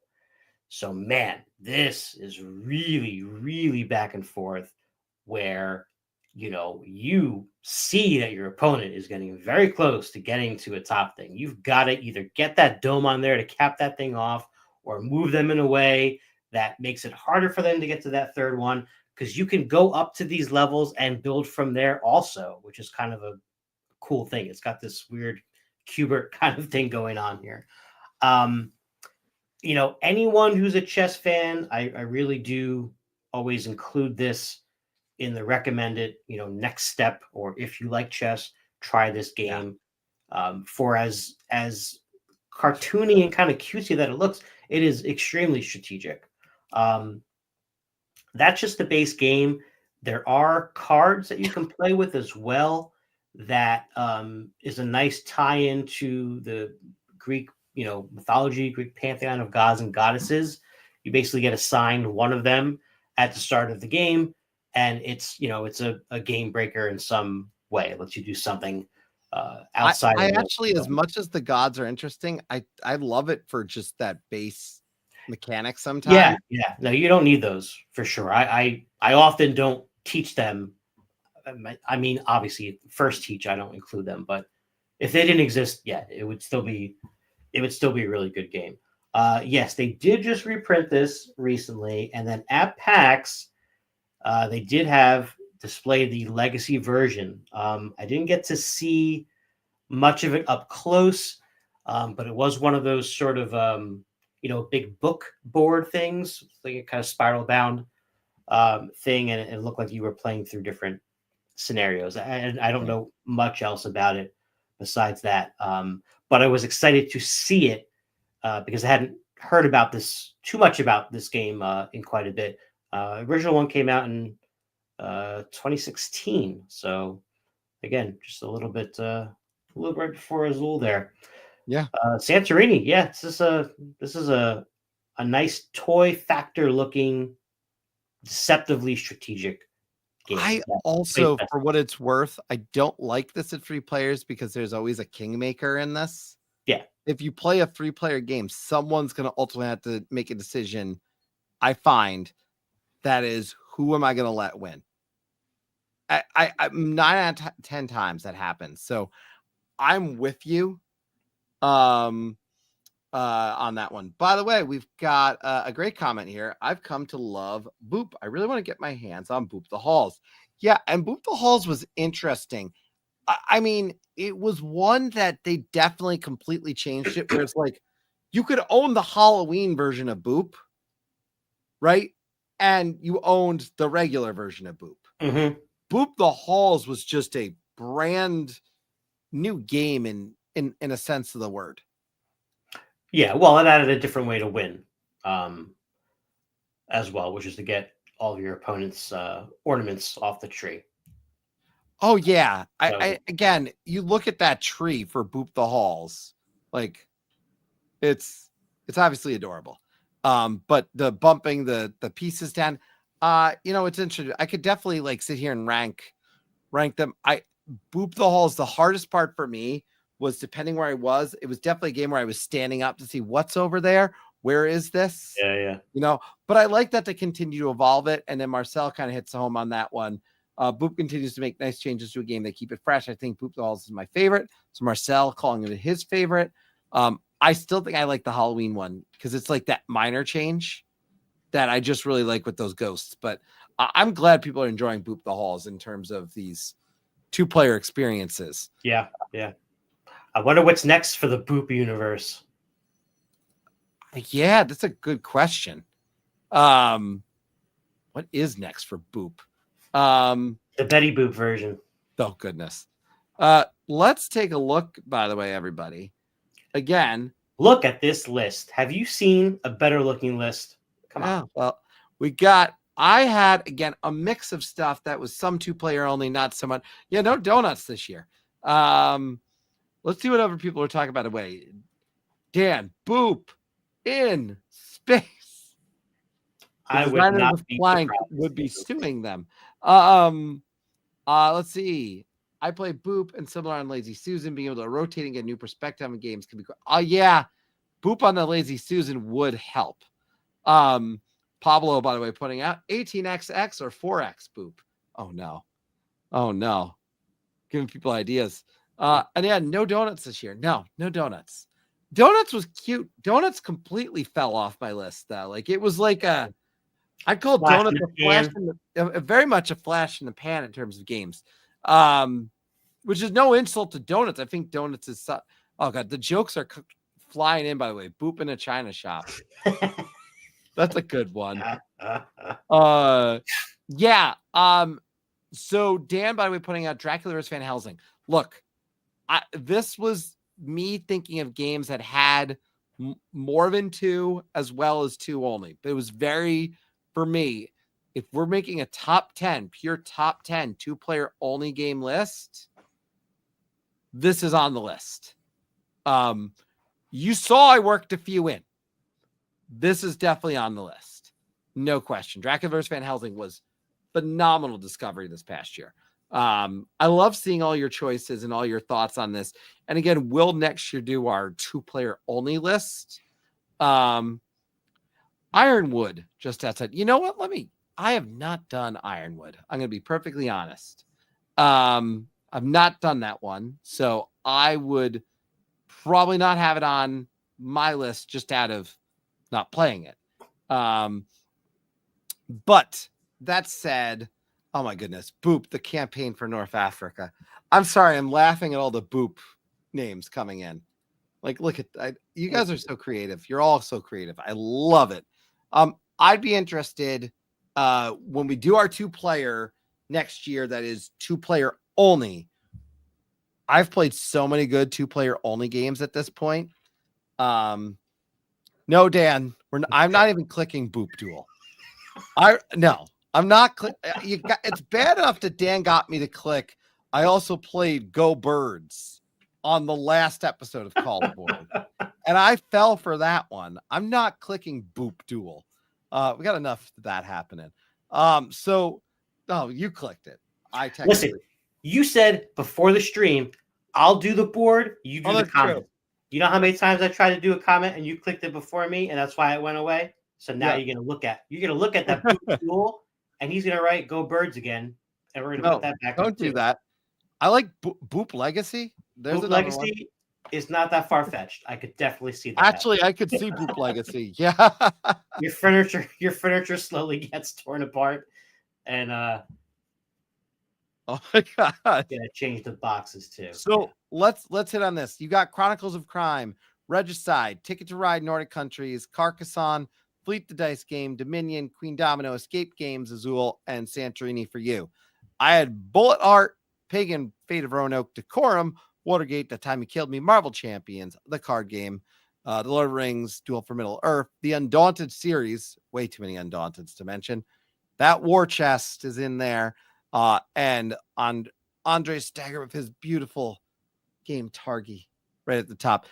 So, man, this is really, really back and forth where, you see that your opponent is getting very close to getting to a top thing. You've got to either get that dome on there to cap that thing off or move them in a way that makes it harder for them to get to that third one, because you can go up to these levels and build from there also, which is kind of a cool thing. It's got this weird Cubert kind of thing going on here. Anyone who's a chess fan, I really do always include this in the recommended, next step, or if you like chess, try this game. For as cartoony and kind of cutesy that it looks, it is extremely strategic. That's just the base game. There are cards that you can play with as well. That is a nice tie-in to the Greek, mythology, Greek pantheon of gods and goddesses. You basically get assigned one of them at the start of the game, and it's a game breaker in some way. It lets you do something outside. I actually, as much as the gods are interesting, I love it for just that base mechanic sometimes. Yeah. No, you don't need those for sure. I often don't teach them. I mean, obviously, first teach, I don't include them, but if they didn't exist yet, it would still be a really good game. Yes, they did just reprint this recently, and then at PAX, they did have displayed the legacy version. I didn't get to see much of it up close, but it was one of those sort of big book board things, like a kind of spiral bound thing, and it looked like you were playing through different scenarios. I don't know much else about it besides that, but I was excited to see it because I hadn't heard about too much about this game in quite a bit. Original one came out in 2016, so again, just a little bit right before Azul there. Santorini, this is a nice toy factor looking, deceptively strategic game. I also, for what it's worth, I don't like this at 3 players because there's always a kingmaker in this. Yeah. If you play a 3-player game, someone's going to ultimately have to make a decision. I find that is, who am I going to let win? I 9 out of 10 times that happens. So I'm with you on that one. By the way, we've got a great comment here. I've come to love Boop. I really want to get my hands on Boop the Halls. Yeah, and Boop the Halls was interesting. I mean, it was one that they definitely completely changed it, where it's like you could own the Halloween version of Boop, right? And you owned the regular version of Boop. Mm-hmm. Boop the Halls was just a brand new game in a sense of the word. Yeah, well, it added a different way to win as well, which is to get all of your opponent's ornaments off the tree. Oh, yeah. I again, you look at that tree for Boop the Halls, like it's obviously adorable. But the bumping the pieces down, it's interesting. I could definitely sit here and rank them. Boop the Halls, the hardest part for me was, depending where I was, it was definitely a game where I was standing up to see what's over there. Where is this? Yeah. But I like that they continue to evolve it. And then Marcel kind of hits home on that one. Boop continues to make nice changes to a game. They keep it fresh. I think Boop the Halls is my favorite. So Marcel calling it his favorite. I still think I like the Halloween one because it's like that minor change that I just really like with those ghosts. But I'm glad people are enjoying Boop the Halls in terms of these 2-player experiences. Yeah. I wonder what's next for the Boop universe. Yeah, that's a good question. What is next for Boop? The Betty Boop version. Oh, goodness. Let's take a look, by the way, everybody. Again. Look at this list. Have you seen a better looking list? Come on. Well, I had, again, a mix of stuff that was some 2-player only, not so much. Yeah, no donuts this year. Let's see what other people are talking about away. Dan, Boop in space. I would not be flying would be suing them. Let's see. I play Boop and similar on Lazy Susan. Being able to rotate and get new perspective on games can be cool. Yeah, Boop on the Lazy Susan would help. Pablo, by the way, putting out 18xx or 4x Boop. Oh no. Giving people ideas. And yeah, no donuts this year. No donuts. Donuts was cute. Donuts completely fell off my list though. Like it was like I'd call donuts very much a flash in the pan in terms of games. Which is no insult to donuts. I think donuts is oh god, the jokes are flying in, by the way. Boop in a China shop. That's a good one. Yeah. So Dan, by the way, putting out Dracula vs. Van Helsing. Look, this was me thinking of games that had more than 2 as well as 2 only. But it was very, for me, if we're making a top 10, pure top 10 2-player only game list, this is on the list. You saw I worked a few in. This is definitely on the list. No question. Dracula vs. Van Helsing was phenomenal discovery this past year. I love seeing all your choices and all your thoughts on this. And again, we'll next year do our 2-player only list. Ironwood just outside. You know what? I have not done Ironwood. I'm going to be perfectly honest. I've not done that one. So I would probably not have it on my list just out of not playing it. But that said, oh my goodness, Boop, the campaign for North Africa. I'm sorry, I'm laughing at all the Boop names coming in. Like, look at you guys are so creative. You're all so creative. I love it. I'd be interested when we do our 2-player next year. That is 2-player only. I've played so many good 2-player only games at this point. No, Dan, I'm not even clicking Boop Duel. I'm not. It's bad enough that Dan got me to click. I also played Go Birds on the last episode of Call the Board, and I fell for that one. I'm not clicking Boop Duel. We got enough of that happening. You clicked it. Listen, you said before the stream, I'll do the board. You do the comment. True. You know how many times I tried to do a comment and you clicked it before me, and that's why it went away. So now you're gonna look at that Boop Duel. And he's going to write Go Birds again. And we're going to put that back. Don't do that. I like Boop Legacy. Boop Legacy is not that far-fetched. I could definitely see that. Actually, I could see Boop Legacy. Yeah. Your furniture slowly gets torn apart. And oh my god. Gonna change the boxes too. So let's hit on this. You got Chronicles of Crime, Regicide, Ticket to Ride Nordic Countries, Carcassonne, Fleet the Dice Game, Dominion, Queen Domino, Escape Games, Azul, and Santorini for you. I had Bullet Art, Pagan, Fate of Roanoke, Decorum, Watergate, The Time You Killed Me, Marvel Champions, the card game, The Lord of the Rings, Duel for Middle Earth, the Undaunted series, way too many Undaunteds to mention. That War Chest is in there. And on Andre Stagger with his beautiful game Targi right at the top.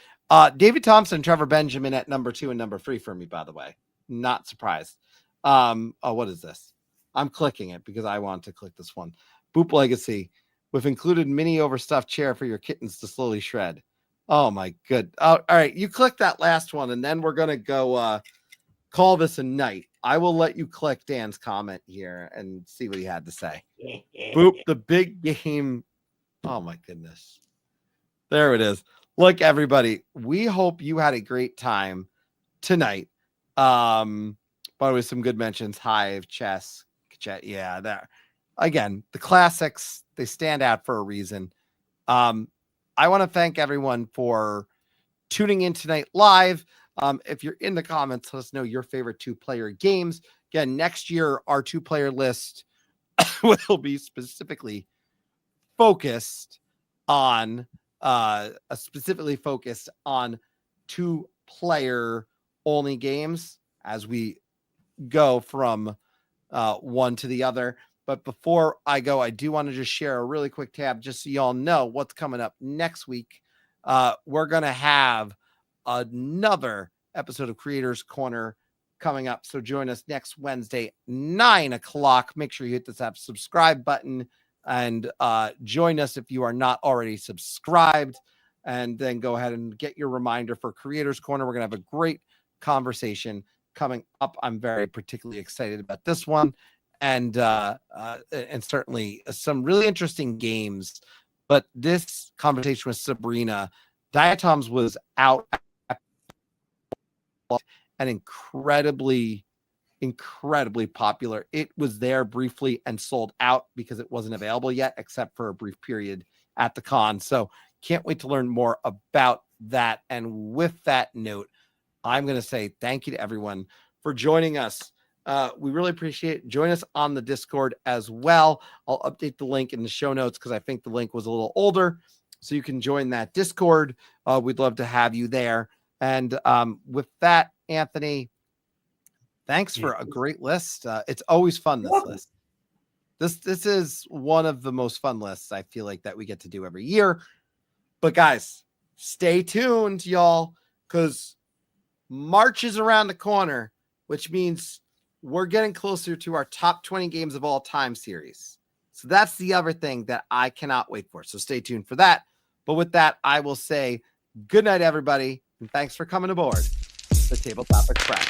David Thompson, Trevor Benjamin at number 2 and number 3 for me, by the way. Not surprised. What is this? I'm clicking it because I want to click this one. Boop Legacy with included mini overstuffed chair for your kittens to slowly shred. Oh my good. All right. You click that last one and then we're going to go call this a night. I will let you click Dan's comment here and see what he had to say. Boop, the big game. Oh my goodness. There it is. Look, everybody, we hope you had a great time tonight. By By the way, some good mentions. Hive, chess, yeah, there. Again, the classics, they stand out for a reason. I want to thank everyone for tuning in tonight live. If you're in the comments, let us know your favorite 2-player games. Again, next year, our 2-player list will be specifically focused on 2-player only games as we go from one to the other. But before I go, I do want to just share a really quick tab just so y'all know what's coming up next week. We're going to have another episode of Creators Corner coming up. So join us next Wednesday, 9:00. Make sure you hit that subscribe button and join us if you are not already subscribed. And then go ahead and get your reminder for Creators Corner. We're going to have a great conversation coming up. I'm very particularly excited about this one. And certainly some really interesting games. But this conversation with Sabrina, Diatoms was out and incredibly popular. It was there briefly and sold out because it wasn't available yet, except for a brief period at the con. So can't wait to learn more about that. And with that note, I'm going to say thank you to everyone for joining us. We really appreciate it. Join us on the Discord as well. I'll update the link in the show notes because I think the link was a little older. So you can join that Discord. We'd love to have you there. And with that, Anthony, thanks for a great list. It's always fun, this list. This is one of the most fun lists I feel like that we get to do every year. But guys, stay tuned, y'all, because March is around the corner, which means we're getting closer to our top 20 games of all time series. So that's the other thing that I cannot wait for. So stay tuned for that. But with that, I will say good night, everybody. And thanks for coming aboard the Tabletop Express.